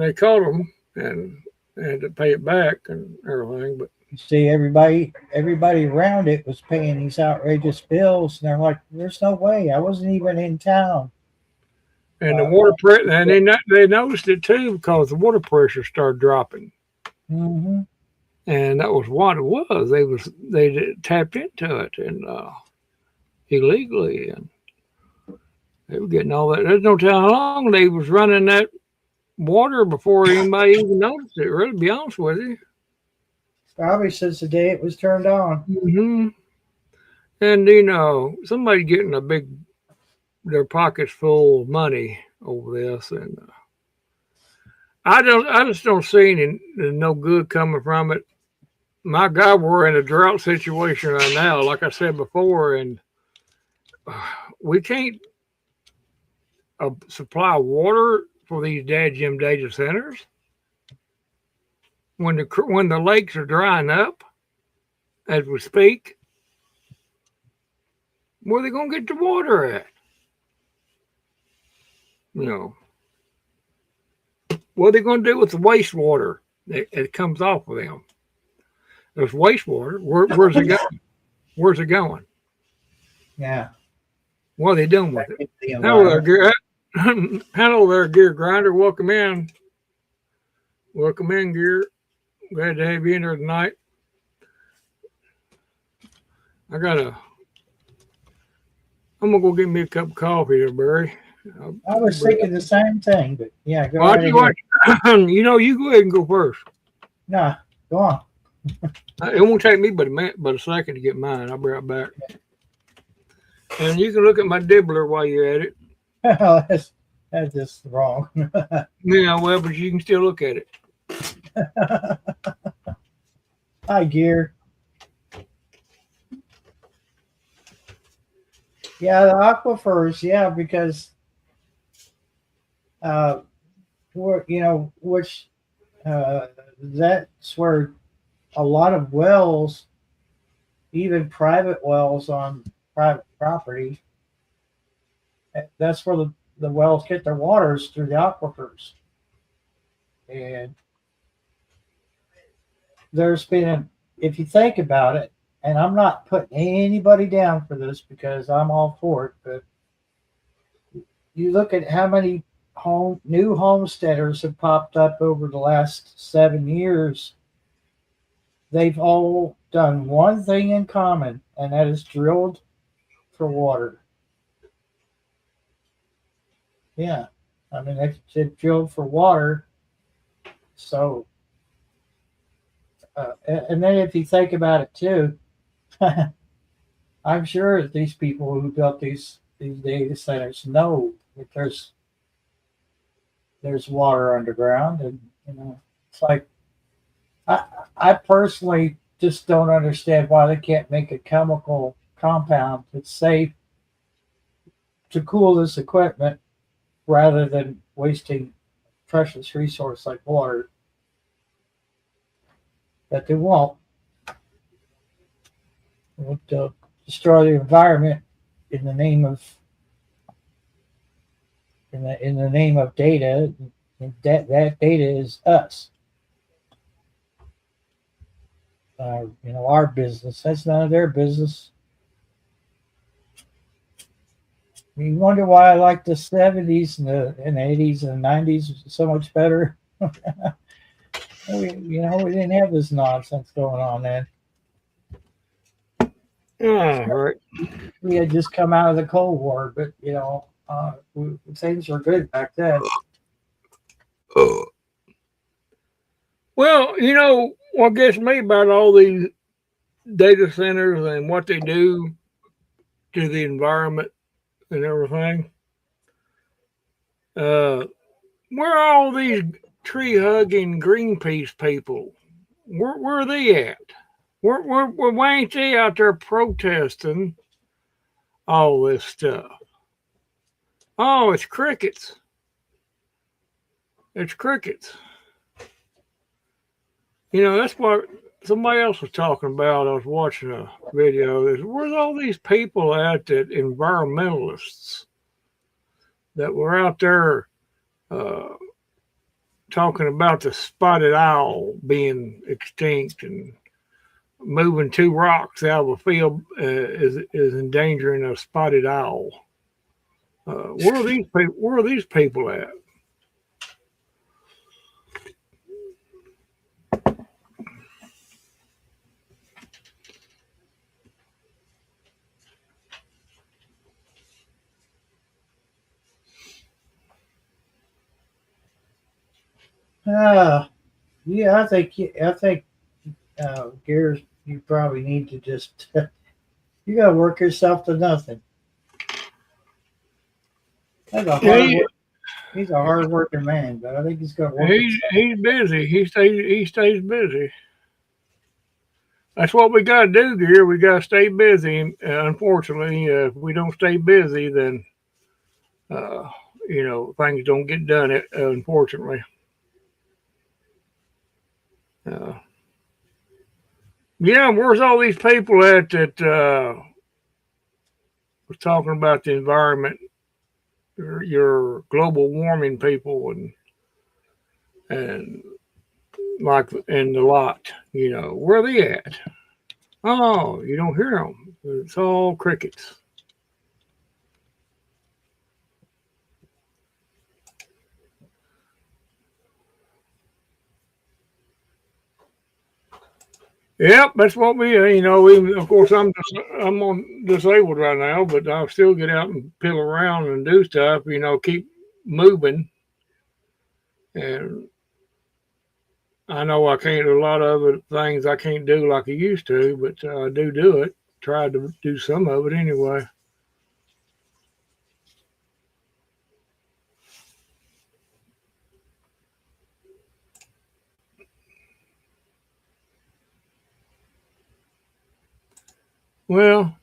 they caught them and had to pay it back and everything. But you see, everybody around it was paying these outrageous bills, and they're like, "There's no way! I wasn't even in town." And the water pressure, and they noticed it too because the water pressure started dropping. Mm-hmm. And that was what it was. They tapped into it and illegally, and they were getting all that. There's no telling how long they was running that water before anybody even noticed it. Really, to be honest with you, probably since the day it was turned on. Mm-hmm. And somebody getting their pockets full of money over this, and I just don't see any no good coming from it. My God, we're in a drought situation right now, like I said before, and we can't supply water for these dadgum data centers when the lakes are drying up as we speak. Where are they going to get the water at? What are they going to do with the wastewater that comes off of them? There's wastewater. Where's it going? Where's it going? Yeah. What are they doing with it? Hello there, Gear Grinder. Welcome in. Welcome in, Gear. Glad to have you in here tonight. I'm gonna go get me a cup of coffee there, Barry. I was thinking the same thing, but yeah, go ahead. You go ahead and go first. Nah, go on. It won't take me but a second to get mine. I'll be right back. And you can look at my dibbler while you're at it. That's just wrong. Yeah, well, but you can still look at it. Hi, Gear. Yeah, the aquifers, because that's where a lot of wells, even private wells on private property, that's where the wells get their waters through the aquifers. And there's been, if you think about it, and I'm not putting anybody down for this because I'm all for it, but you look at how many new homesteaders have popped up over the last 7 years. They've all done one thing in common, and that is drilled for water. Yeah, I mean, they've drilled for water. So, and then if you think about it too, I'm sure that these people who built these data centers know that there's water underground, and it's like I personally just don't understand why they can't make a chemical compound that's safe to cool this equipment rather than wasting precious resource like water. but they won't. They won't destroy the environment in the name of in the name of data. That data is us. Our business. That's none of their business. You wonder why I like the 70s and the 80s and the 90s so much better. we didn't have this nonsense going on then. Right. We had just come out of the Cold War, but things were good back then. Well, what gets me about all these data centers and what they do to the environment and everything. Where are all these tree hugging Greenpeace people? Where are they at? Why ain't they out there protesting all this stuff? Oh, it's crickets. It's crickets. That's what somebody else was talking about. I was watching a video. Where's all these people at, that environmentalists that were out there talking about the spotted owl being extinct and moving 2 rocks out of a field is endangering a spotted owl. Where are these people at? Yeah, I think Gears, you probably need to just you got to work yourself to nothing. He's a hard working man, but I think he's going to work. He's busy. He stays busy. That's what we got to do here. We got to stay busy. Unfortunately, if we don't stay busy, then things don't get done. Unfortunately. Yeah, where's all these people at that was talking about the environment, your global warming people, and the lot? Where are they at? Oh, you don't hear them. It's all crickets. Yep, that's what we. Even, of course, I'm on disabled right now, but I'll still get out and pill around and do stuff. Keep moving. And I know I can't do a lot of other things I can't do like I used to, but I do it. Try to do some of it anyway. Well,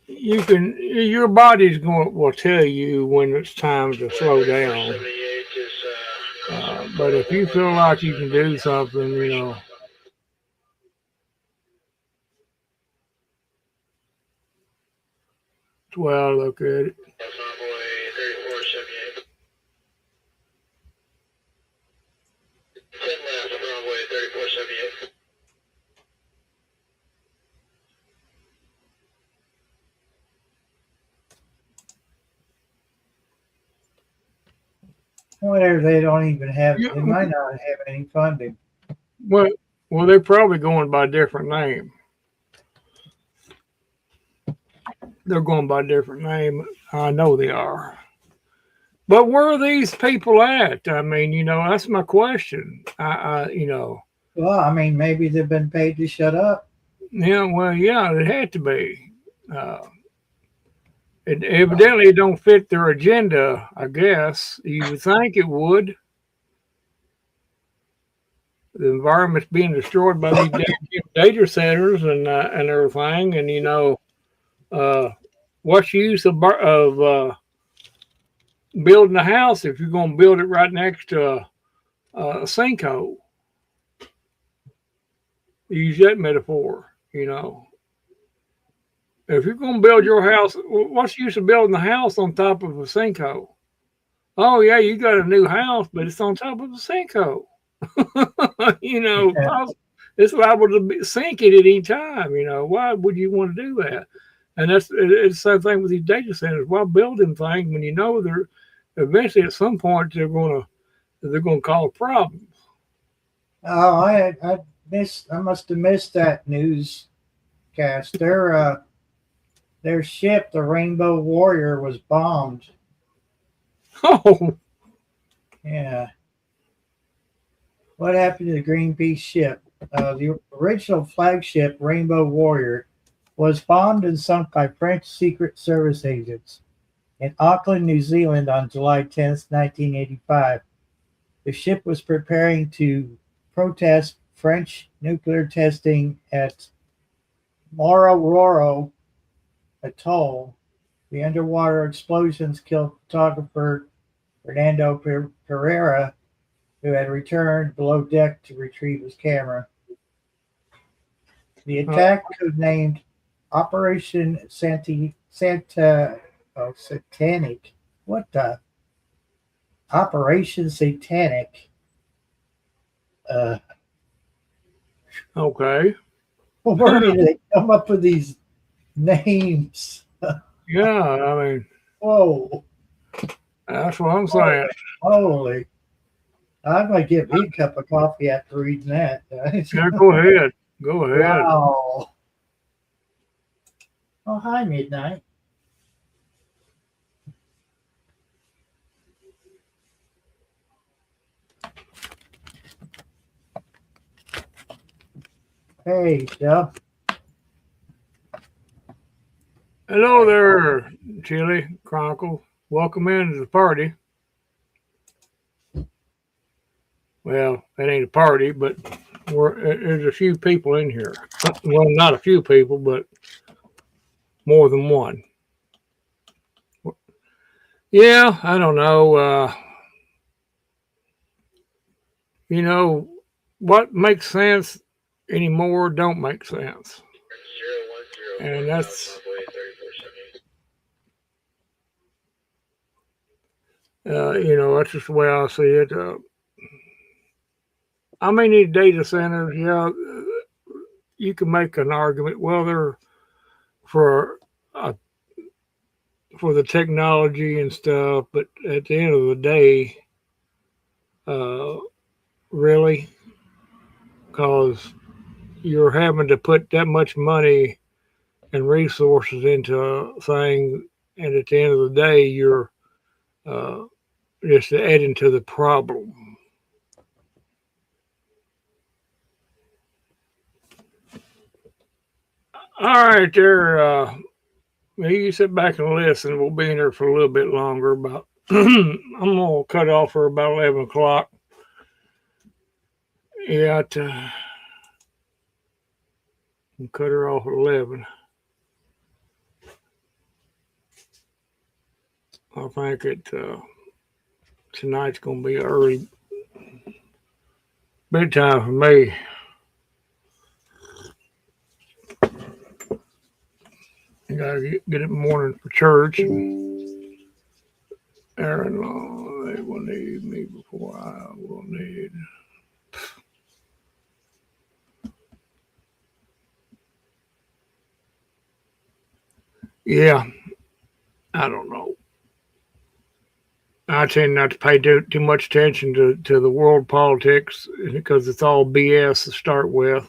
your body's will tell you when it's time to slow down. But if you feel like you can do something, it's the way I look at it. Whatever, they don't even have. They might not have any funding. Well, they're probably going by a different name. They're going by a different name. I know they are. But where are these people at? I mean, that's my question. Well, I mean, maybe they've been paid to shut up. Yeah, well, yeah, it had to be. It evidently don't fit their agenda, I guess. You would think it would. The environment's being destroyed by these data centers and everything, and what's the use of building a house if you're going to build it right next to a sinkhole? use that metaphor. If you're going to build your house, what's the use of building the house on top of a sinkhole? Oh yeah, you got a new house, but it's on top of a sinkhole. Yeah. It's liable to sink it at any time. Why would you want to do that? And it's the same thing with these data centers. Why build them things when you know they're eventually at some point they're gonna cause problems? Oh, I must have missed that newscast. Their ship, the Rainbow Warrior, was bombed. Oh, Yeah. What happened to the Greenpeace ship? The original flagship, Rainbow Warrior, was bombed and sunk by French Secret Service agents in Auckland, New Zealand on July 10th, 1985. The ship was preparing to protest French nuclear testing at Morororo Atoll. The underwater explosions killed photographer Fernando Pereira, who had returned below deck to retrieve his camera. The attack, codenamed Operation Satanic. What the? Operation Satanic. okay. Well, where did they come up with these names? Yeah, I mean, Whoa. that's what I'm saying. Holy. I might get me a cup of coffee after reading that. Yeah, go ahead. Go ahead. Wow. Oh, hi, Midnight. Hey, Jeff. Hello there, Chili Chronicle. Welcome into the party. Well, it ain't a party, but there's a few people in here. Well, not a few people, but more than one. Yeah, I don't know. What makes sense anymore don't make sense. And that's that's just the way I see it. I mean, these data centers, you can make an argument. Well, they're for uh, for the technology and stuff, but at the end of the day, really, because you're having to put that much money and resources into things, and at the end of the day, you're uh, just adding to the problem. All right, there. You sit back and listen. We'll be in here for a little bit longer. About I'm gonna cut off for about 11 o'clock. Yeah, cut her off at 11. I think tonight's gonna be early bedtime for me. I gotta get up in the morning for church. Aaron, they will need me before I will need. Yeah, I don't know. I tend not to pay too much attention to the world politics because it's all BS to start with.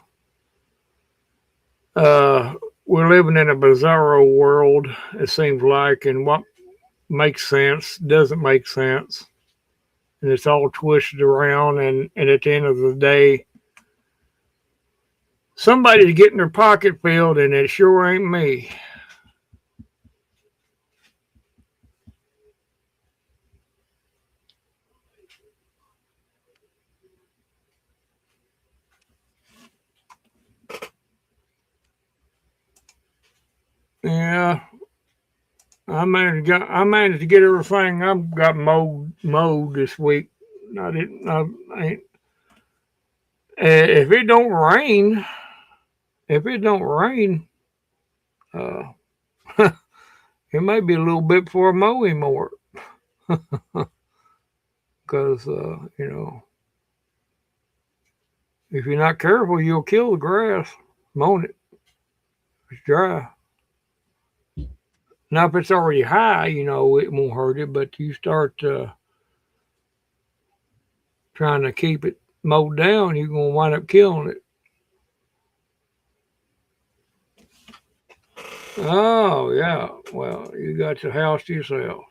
We're living in a bizarro world, it seems like, and what makes sense doesn't make sense. And it's all twisted around, and at the end of the day, somebody's getting their pocket filled, and it sure ain't me. Yeah, I managed to get everything I've got mowed this week. I didn't. I ain't. If it don't rain, if it don't rain, uh, it may be a little bit before I mow anymore. Because, if you're not careful, you'll kill the grass mowing it. It's dry. Now, if it's already high, it won't hurt it, but you start trying to keep it mowed down, you're going to wind up killing it. Oh, yeah. Well, you got your house to yourself.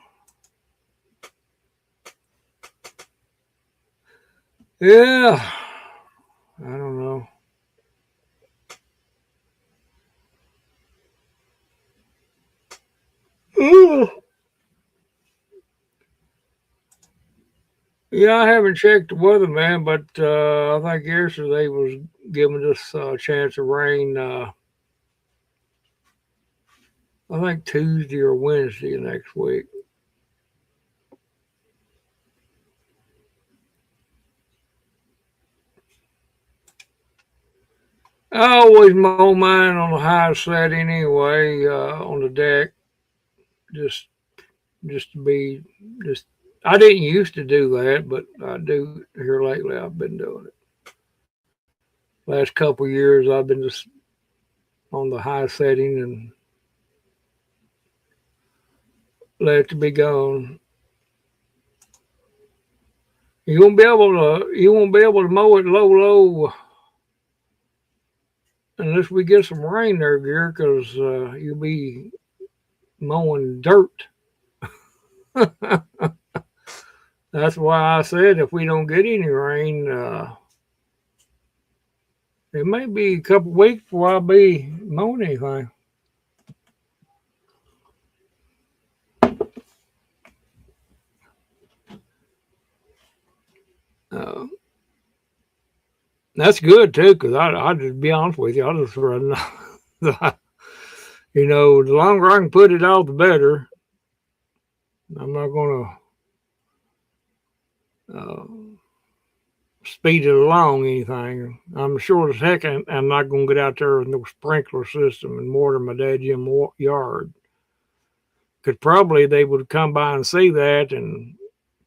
Yeah. I don't know. Ooh. Yeah, I haven't checked the weather, man, but I think yesterday was giving us a chance of rain. I think Tuesday or Wednesday next week. I always mow mine on the high setting anyway, on the deck, just just to be just. I didn't used to do that, but I do here lately. I've been doing it. Last couple of years, I've been just on the high setting and let it to be gone. You won't be able to mow it low unless we get some rain there, Gear, because you'll be mowing dirt. That's why I said if we don't get any rain, it may be a couple weeks before I'll be mowing anything. Uh, that's good too, because I just be honest with you, I just run. The longer I can put it out, the better. I'm not gonna uh, speed it along anything. I'm sure as heck I'm not gonna get out there with no sprinkler system and water my dadgum yard. Because probably they would come by and see that and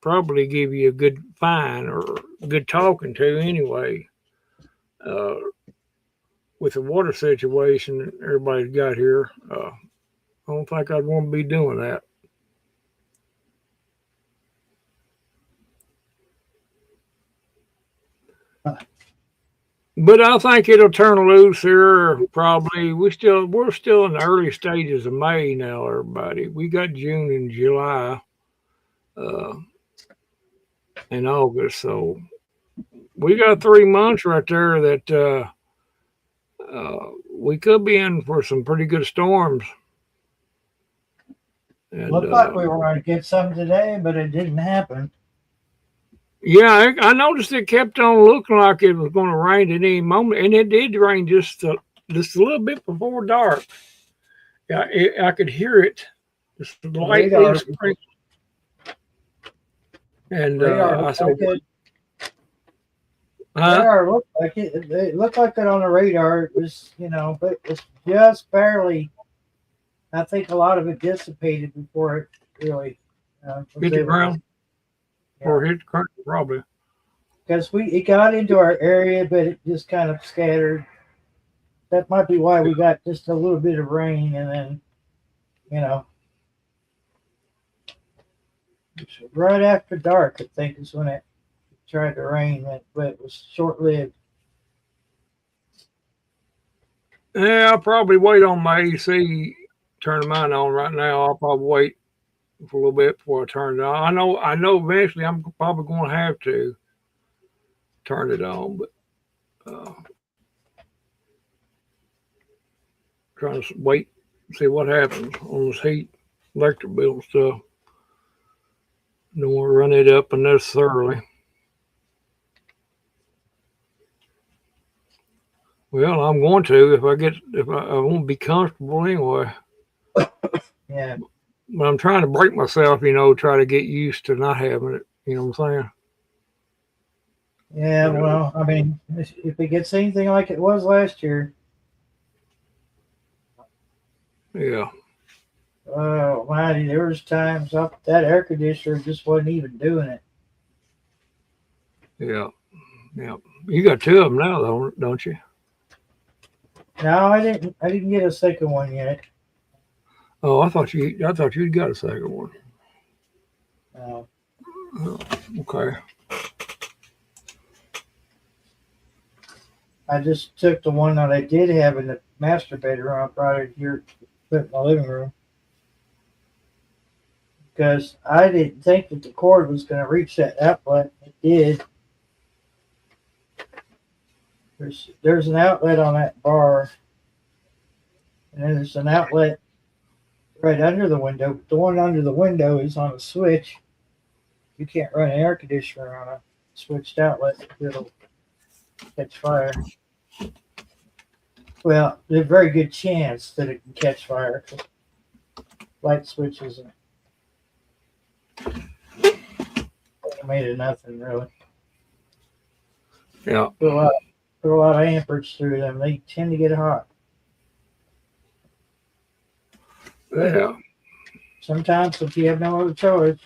probably give you a good fine or good talking to anyway. Uh, with the water situation everybody's got here, I don't think I'd want to be doing that. But I think it'll turn loose here probably. We're still in the early stages of May now, everybody. We got June and July uh, and August, so we got 3 months right there that we could be in for some pretty good storms. And Looked like we were going to get some today, but it didn't happen. yeah, I noticed it kept on looking like it was going to rain at any moment, and it did rain just a little bit before dark. Yeah, I could hear it just lightly sprinkling. And I said, radar looked like it. It looked like it on the radar. It was, but it was just barely. I think a lot of it dissipated before it really hit the ground. Or hit the ground, probably. Because it got into our area, but it just kind of scattered. That might be why we got just a little bit of rain, and then, right after dark, I think is when it tried to rain, but it was short-lived. Yeah, I'll probably wait on my AC. Turning mine on right now. I'll probably wait for a little bit before I turn it on. I know eventually I'm probably going to have to turn it on, but trying to wait, see what happens on this heat, electric bill and stuff. Don't want to run it up unnecessarily. Well, I'm going to if I won't be comfortable anyway. Yeah. But I'm trying to break myself, try to get used to not having it. You know what I'm saying? Yeah, well, I mean, if it gets anything like it was last year, Yeah. Oh, mighty, there was times up that air conditioner just wasn't even doing it. Yeah. Yeah. You got two of them now, though, don't you? No, I didn't. I didn't get a second one yet. Oh, I thought you'd got a second one. No. Oh, okay. I just took the one that I did have in the master bedroom. I brought it here, put it in my living room because I didn't think that the cord was going to reach that outlet. It did. There's an outlet on that bar, and then there's an outlet right under the window. The one under the window is on a switch. You can't run an air conditioner on a switched outlet. It'll catch fire. Well, there's a very good chance that it can catch fire. Light switches are made of nothing, really. Yeah. Put a lot of amperage through them. They tend to get hot. Yeah. Sometimes if you have no other choice.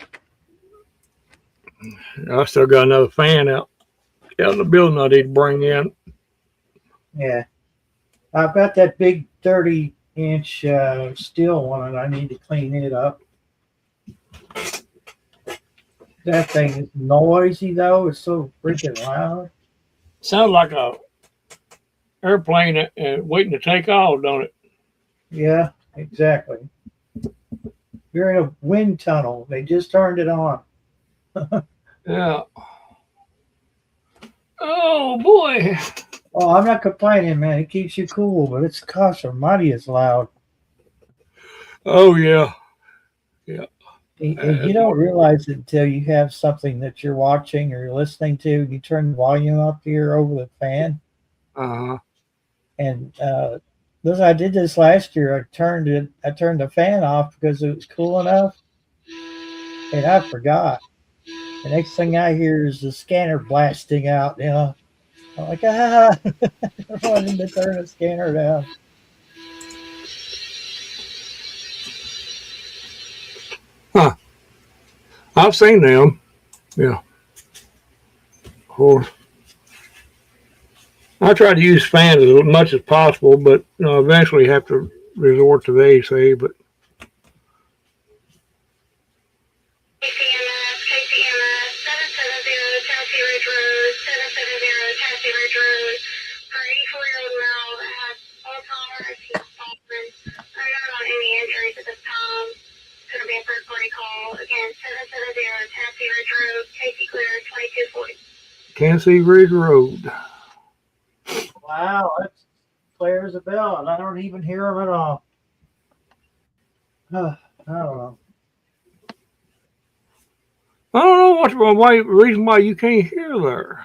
I still got another fan out in the building I need to bring in. Yeah. I've got that big 30-inch steel one, and I need to clean it up. That thing is noisy, though. It's so freaking loud. Sounds like a airplane waiting to take off, don't it? Yeah, exactly. You're in a wind tunnel. They just turned it on. Yeah. Oh boy. Oh, I'm not complaining, man. It keeps you cool, but it's gosh almighty, it's loud. Oh yeah. And you don't realize it until you have something that you're watching or you're listening to. You turn the volume up here over the fan. Uh-huh. And I did this last year. I turned the fan off because it was cool enough, and I forgot. The next thing I hear is the scanner blasting out. You know, I'm like, I wanted to turn the scanner down. Huh. I've seen them. Yeah. Of course. I try to use fans as much as possible, but eventually have to resort to the AC. But KCMS 770 Chelsea Ridge Road, 770 Chelsea Ridge Road. For 84-year-old male that has Alzheimer's, he's fallen. Unknown on any injuries at this time. It's going to be a third-party call. Again, 770 Chelsea Ridge Road, Casey Clear, 2240. Tennessee Ridge Road. Wow, that's clear as a bell, and I don't even hear them at all. I don't know. I don't know what's the reason why you can't hear there.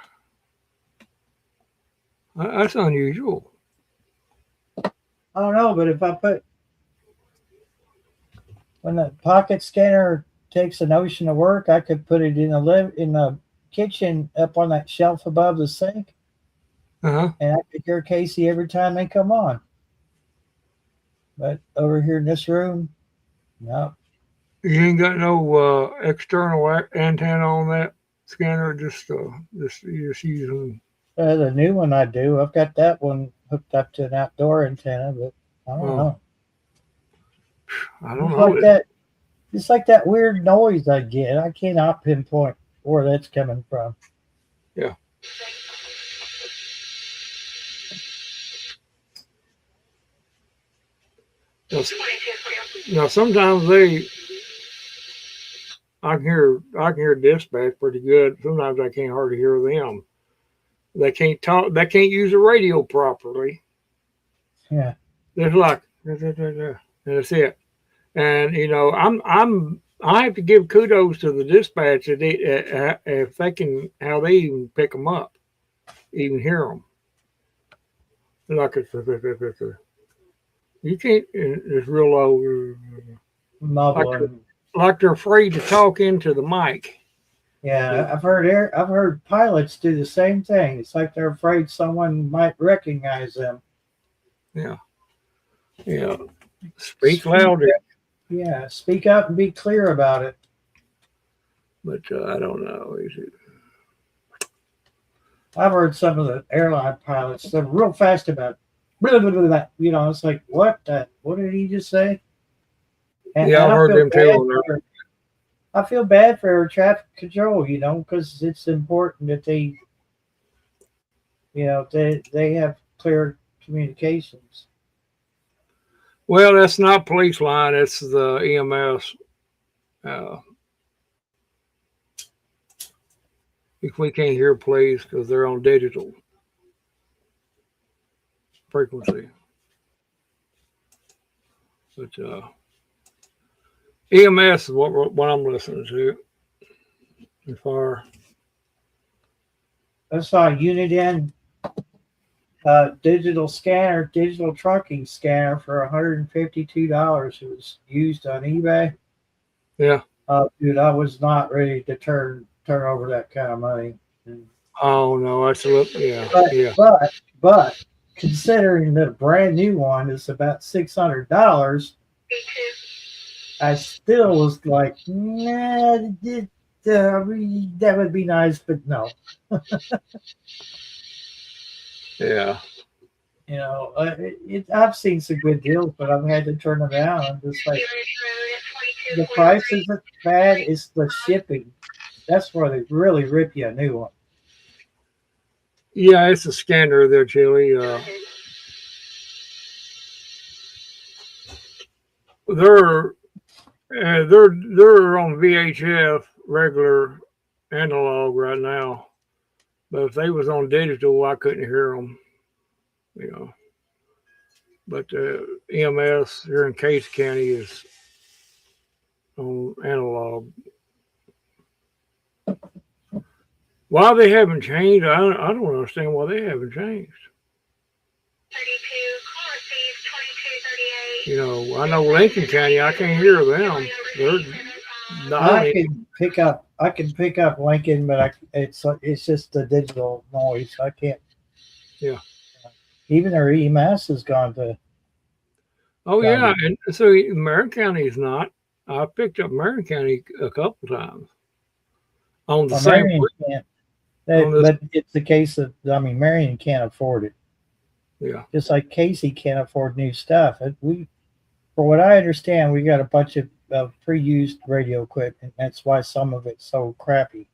That's unusual. I don't know, but if I when the pocket scanner takes a notion to work, I could put it in the kitchen up on that shelf above the sink, Uh-huh. and I could hear Casey every time they come on. But over here in this room, no. You ain't got no external antenna on that scanner. Just using. The new one I do. I've got that one hooked up to an outdoor antenna, but I don't know. I don't Just know. like that. Just like that weird noise I get. I cannot pinpoint where that's coming from. Yeah. Now sometimes I can hear dispatch pretty good. Sometimes I can't hardly hear them. They can't talk. They can't use the radio properly. Yeah. There's like, and that's it. And I have to give kudos to the dispatch if they can, how they even pick them up, even hear them. Like you can't. It's real low. Mumbling. Like they're afraid to talk into the mic. Yeah, I've heard pilots do the same thing. It's like they're afraid someone might recognize them. Yeah. Speak louder. Yeah, speak up and be clear about it. But I don't know. I've heard some of the airline pilots, they're real fast about blah, blah, blah, blah. You know, it's like, what did he just say? Yeah, I've heard them too. I feel bad for traffic control, you know, because it's important that they, you know, they have clear communications. Well, that's not police line. It's the EMS. If we can't hear police because they're on digital frequency. But EMS is what I'm listening to. As far I saw a Uniden digital trunking scanner for $152. It was used on eBay. Yeah. Dude, I was not ready to turn over that kind of money. Oh no, that's a little, yeah, yeah. But considering that a brand new one is about $600, I still was like, nah, that would be nice, but no. Yeah. You know, I've seen some good deals, but I've had to turn them down. I'm just like, the price isn't bad, it's the shipping. That's where they really rip you a new one. Yeah, it's a scanner there, Chili. They're on VHF regular analog right now, but if they was on digital, I couldn't hear them. You know, but EMS here in Case County is on analog. Why they haven't changed, I don't understand why they haven't changed. 32, You know, I know Lincoln County, I can't hear them. I can pick up Lincoln, but it's just the digital noise. I can't. Yeah. Even their EMS has gone to. Oh yeah, and so Marion County is not. I picked up Marion County a couple times on the same. But it's the case of, I mean, Marion can't afford it. Yeah. Just like Casey can't afford new stuff. For what I understand, we got a bunch of pre-used radio equipment. That's why some of it's so crappy.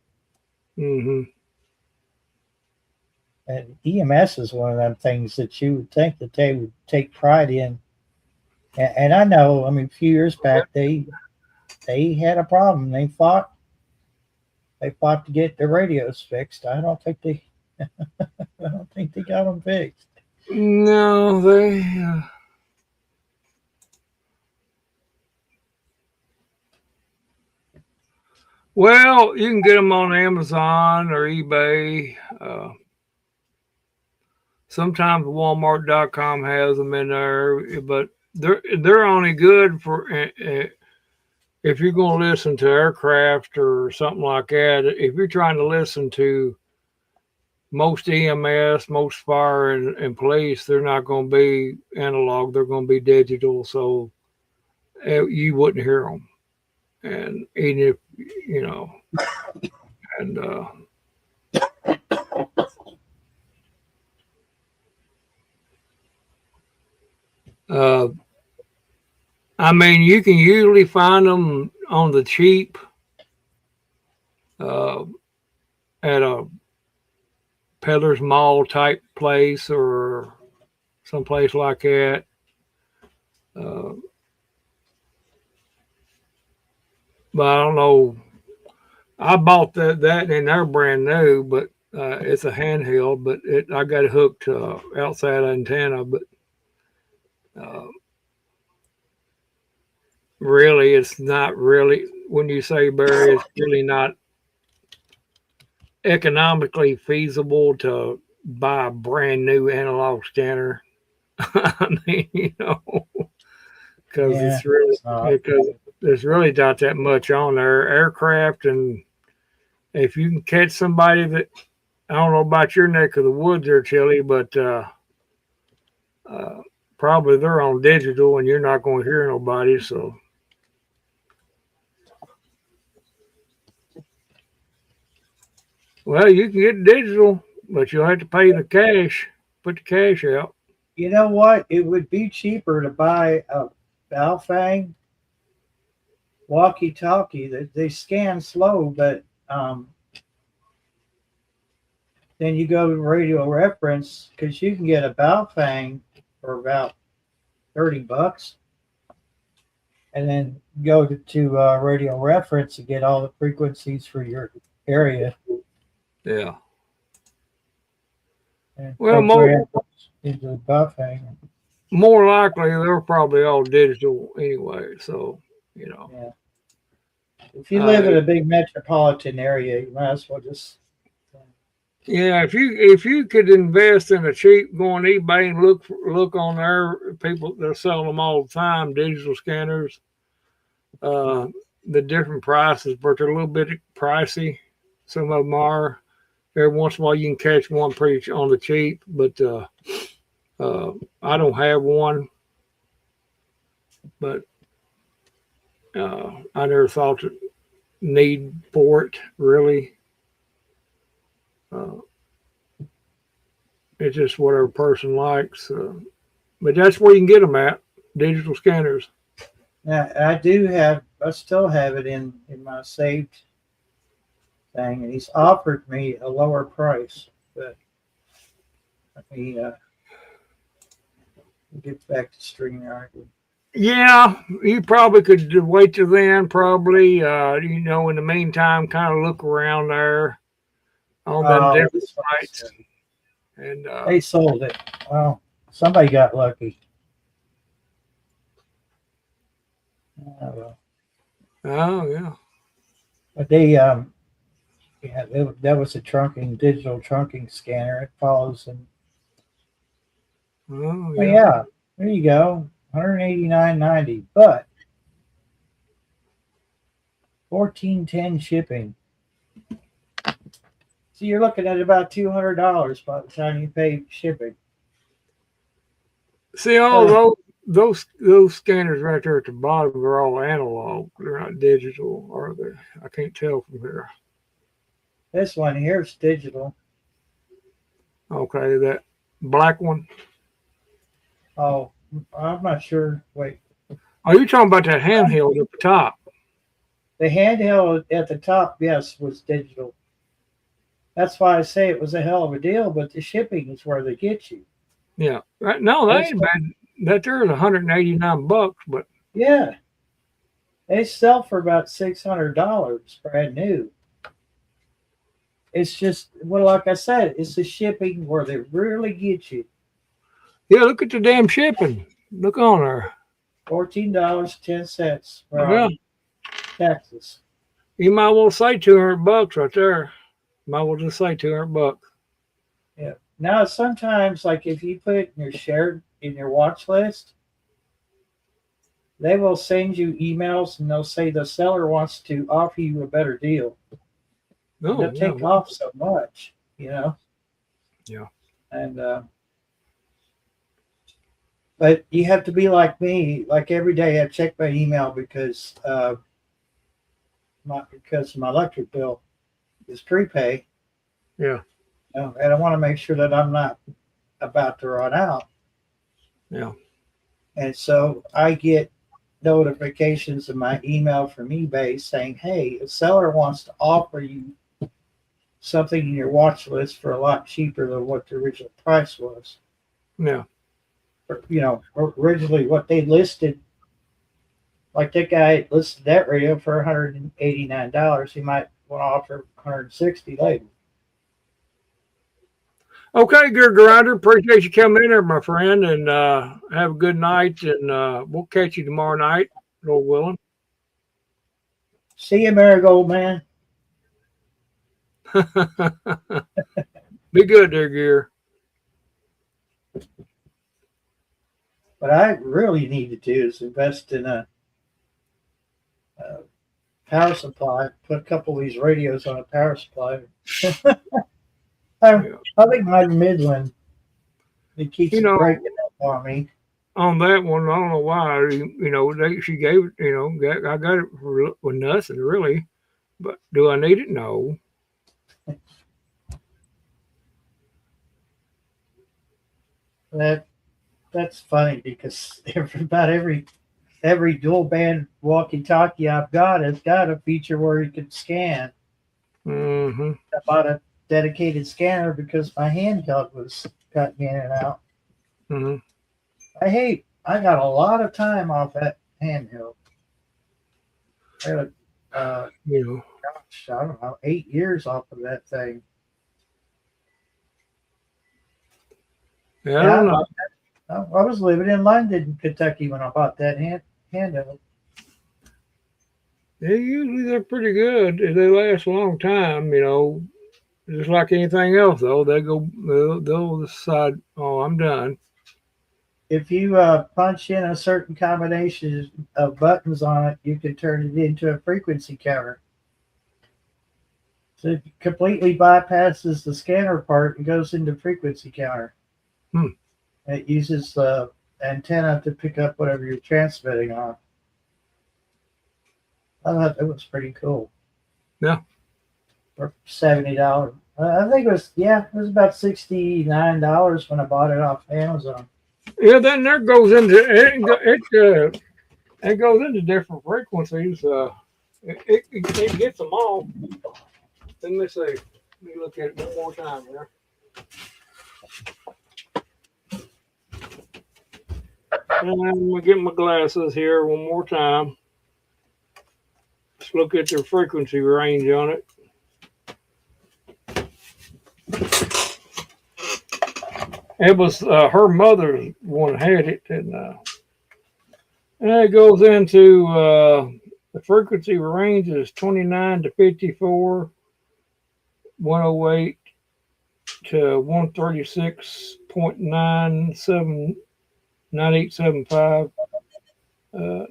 Mm-hmm. And EMS is one of them things that you would think that they would take pride in. And I know, I mean, a few years back, they had a problem. They fought to get their radios fixed. I don't think they got them fixed. No, they. Well, you can get them on Amazon or eBay. Sometimes Walmart.com has them in there, but they're only good for if you're going to listen to aircraft or something like that. If you're trying to listen to most EMS, most fire and police, they're not going to be analog. They're going to be digital, so you wouldn't hear them. And even if, you know, and I mean, you can usually find them on the cheap at a Peddler's Mall type place or someplace like that. But I don't know. I bought that and they're brand new, but it's a handheld. But I got it hooked to outside antenna. But really, it's not really. When you say Barry, it's really not economically feasible to buy a brand new analog scanner. I mean, you know, because it's really because there's really not that much on there. Aircraft, and if you can catch somebody that, I don't know about your neck of the woods there, Chili, but probably they're on digital and you're not going to hear nobody. So, well, you can get digital, but you'll have to pay the cash, put the cash out. You know what? It would be cheaper to buy a Baofeng walkie-talkie. They scan slow, but then you go to Radio Reference because you can get a Baofeng for about $30, and then go to Radio Reference and get all the frequencies for your area. Yeah. And Well, plug your headphones into the Baofeng. More likely, they're probably all digital anyway. So, you know. Yeah. If you live in a big metropolitan area, you might as well just. Yeah, if you could invest in a cheap, go on eBay and look on there, people they're selling them all the time, digital scanners. The different prices, but they're a little bit pricey. Some of them are. Every once in a while, you can catch one pretty on the cheap, but I don't have one. But I never thought to need for it really. It's just whatever person likes. But that's where you can get them at, digital scanners. Now, I still have it in my saved thing, and he's offered me a lower price, but let me get back to StreamYard. Yeah, you probably could wait till then, probably. In the meantime, kind of look around there on them different sites. And they sold it. Well, somebody got lucky. Oh yeah. But they that was a digital trunking scanner. It follows and oh yeah, there you go. $189.90, but $14.10 shipping. So you're looking at about $200 by the time you pay shipping. See, all those scanners right there at the bottom are all analog. They're not digital, are they? I can't tell from here. This one here is digital. Okay, that black one. Oh, I'm not sure. Wait. Are you talking about that handheld at the top? The handheld at the top, yes, was digital. That's why I say it was a hell of a deal, but the shipping is where they get you. Yeah. No, that ain't bad. That there is $189, but yeah, they sell for about $600 brand new. It's just, well, like I said, it's the shipping where they really get you. Yeah, look at the damn shipping. Look on there. $14.10 from Texas. You might well say $200 right there. Might well just say $200. Yeah. Now sometimes, like if you put it in your watch list, they will send you emails and they'll say the seller wants to offer you a better deal. No, they'll take off so much, Yeah. And but you have to be like me. Like every day, I check my email because my electric bill is prepay. Yeah. And I want to make sure that I'm not about to run out. Yeah. And so I get notifications in my email from eBay saying, hey, a seller wants to offer you something in your watch list for a lot cheaper than what the original price was. Yeah. Originally what they listed, like that guy listed that radio for $189. He might want to offer $160 later. Okay, Gear Grinder. Appreciate you coming in there, my friend, and have a good night. And we'll catch you tomorrow night, Lord willing. See you, Marigold Man. Be good there, Gear. What I really need to do is invest in a power supply. Put a couple of these radios on a power supply. I think my Midland, it keeps breaking up on me. on that one, I don't know why. She gave it. I got it with nothing really. But do I need it? No. That's funny because about every dual band walkie-talkie I've got has got a feature where you can scan. Mm-hmm. I bought a dedicated scanner because my handheld was cutting in and out. Mm-hmm. I got a lot of time off that handheld. I had, gosh, I don't know, 8 years off of that thing. Yeah, I don't know. I was living in London, Kentucky when I bought that handheld. Yeah, usually they're pretty good. They last a long time. Just like anything else, though. They'll decide, oh, I'm done. If you punch in a certain combination of buttons on it, you can turn it into a frequency counter. So it completely bypasses the scanner part and goes into frequency counter. Hmm. It uses the antenna to pick up whatever you're transmitting on. I thought that was pretty cool. Yeah. For $70. I think it was about $69 when I bought it off Amazon. Yeah, then there goes into it goes into different frequencies. It gets them all. Let me see. Let me look at it one more time here. And I'm gonna get my glasses here one more time. Let's look at the frequency range on it. It was her mother's one had it, and it goes into the frequency range is 29 to 54, 108 to 136.979875.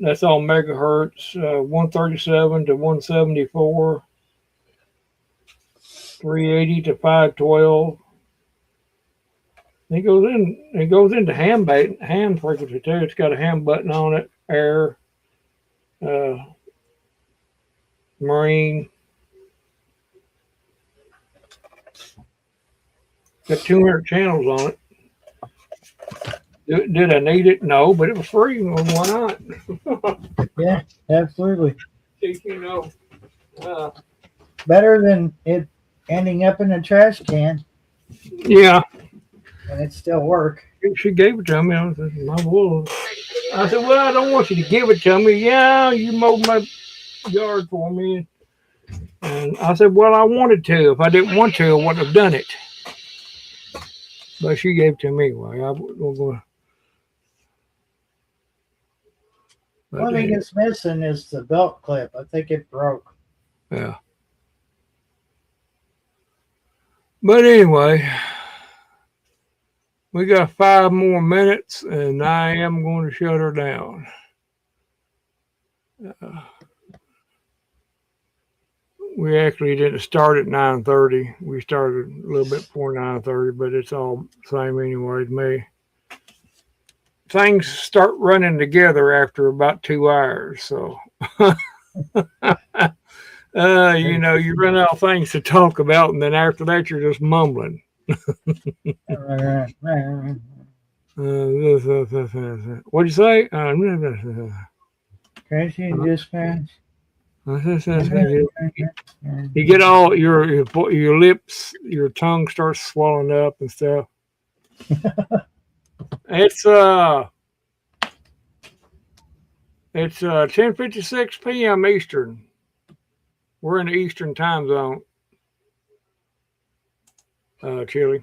That's all megahertz. 137 to 174, 380 to 512. It goes into ham frequency too. It's got a ham button on it, air, marine. Got 200 channels on it. Did I need it? No, but it was free. Well, why not? Yeah, absolutely. Better than it ending up in a trash can. Yeah. And it still work. She gave it to me. I said, my wool. I said, well, I don't want you to give it to me. Yeah, you mowed my yard for me. And I said, well, I wanted to. If I didn't want to, I wouldn't have done it. But she gave it to me anyway. One thing it's missing is the belt clip. I think it broke. Yeah. But anyway, we got 5 more minutes, and I am going to shut her down. We actually didn't start at 9:30. We started a little bit before 9:30, but it's all the same anyway to me. Things start running together after about 2 hours, so you run out of things to talk about, and then after that you're just mumbling. What'd you say? Crazy dispatch. You get all your lips, your tongue starts swelling up and stuff. It's 10:56 p.m. Eastern. We're in the Eastern time zone. Chili.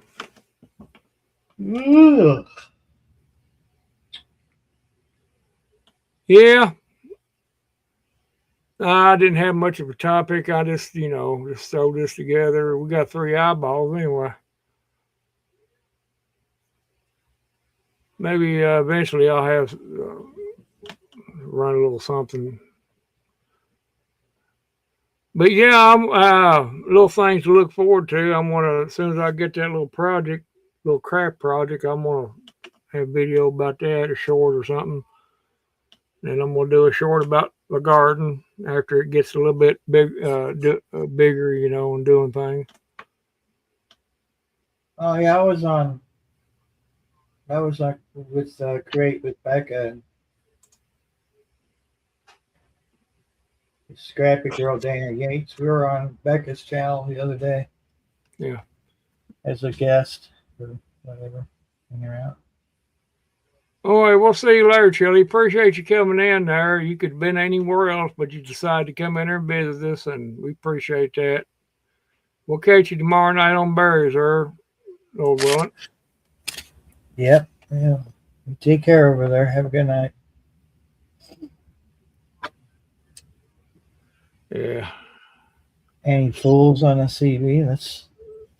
Ugh. Yeah. I didn't have much of a topic. I just throw this together. We got 3 eyeballs anyway. Maybe eventually I'll have run a little something. But yeah, I'm little things to look forward to. I'm gonna, as soon as I get that little craft project, I'm gonna have video about that, a short or something. And I'm gonna do a short about the garden after it gets a little bit bigger, you know, and doing things. Oh yeah, I was on with Create with Becca and Scrappy Girl Dana Yates. We were on Becca's channel the other day. Yeah. As a guest or whatever. Hanging around. All right, we'll see you later, Chili. Appreciate you coming in there. You could have been anywhere else, but you decided to come in here and visit us, and we appreciate that. We'll catch you tomorrow night on Berries, or Lord willing. Yep. Yeah. You take care over there. Have a good night. Yeah. Any fools on the CV? That's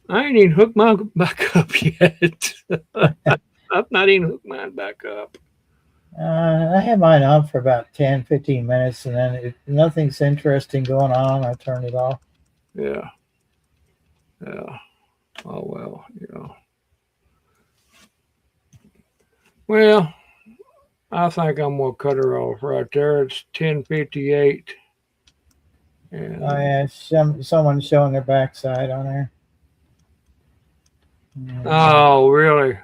I ain't even hooked mine back up yet. I've not even hooked mine back up. I had mine on for about 10, 15 minutes, and then if nothing's interesting going on, I turn it off. Yeah. Yeah. Oh, well, you know. Well, I think I'm going to cut her off right there. It's 10:58. And Oh yeah, someone's showing their backside on there. Yeah. oh, really?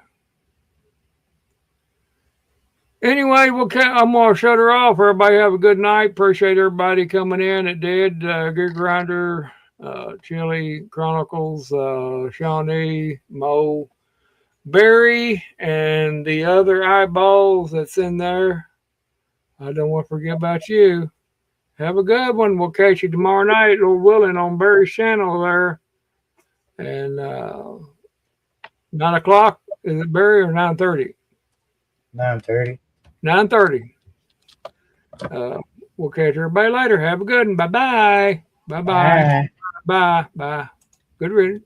Anyway, I'm going to shut her off. Everybody have a good night. Appreciate everybody coming in. It did. Good Grinder, Chili Chronicles, Shawnee, Mo, Barry, and the other eyeballs that's in there. I don't want to forget about you. Have a good one. We'll catch you tomorrow night, Lord willing, on Barry's channel there. And 9 o'clock, is it Barry, or 9:30? 9:30. 9:30. We'll catch everybody later. Have a good one. Bye-bye. Bye-bye. Bye. Bye. Bye. Good riddance.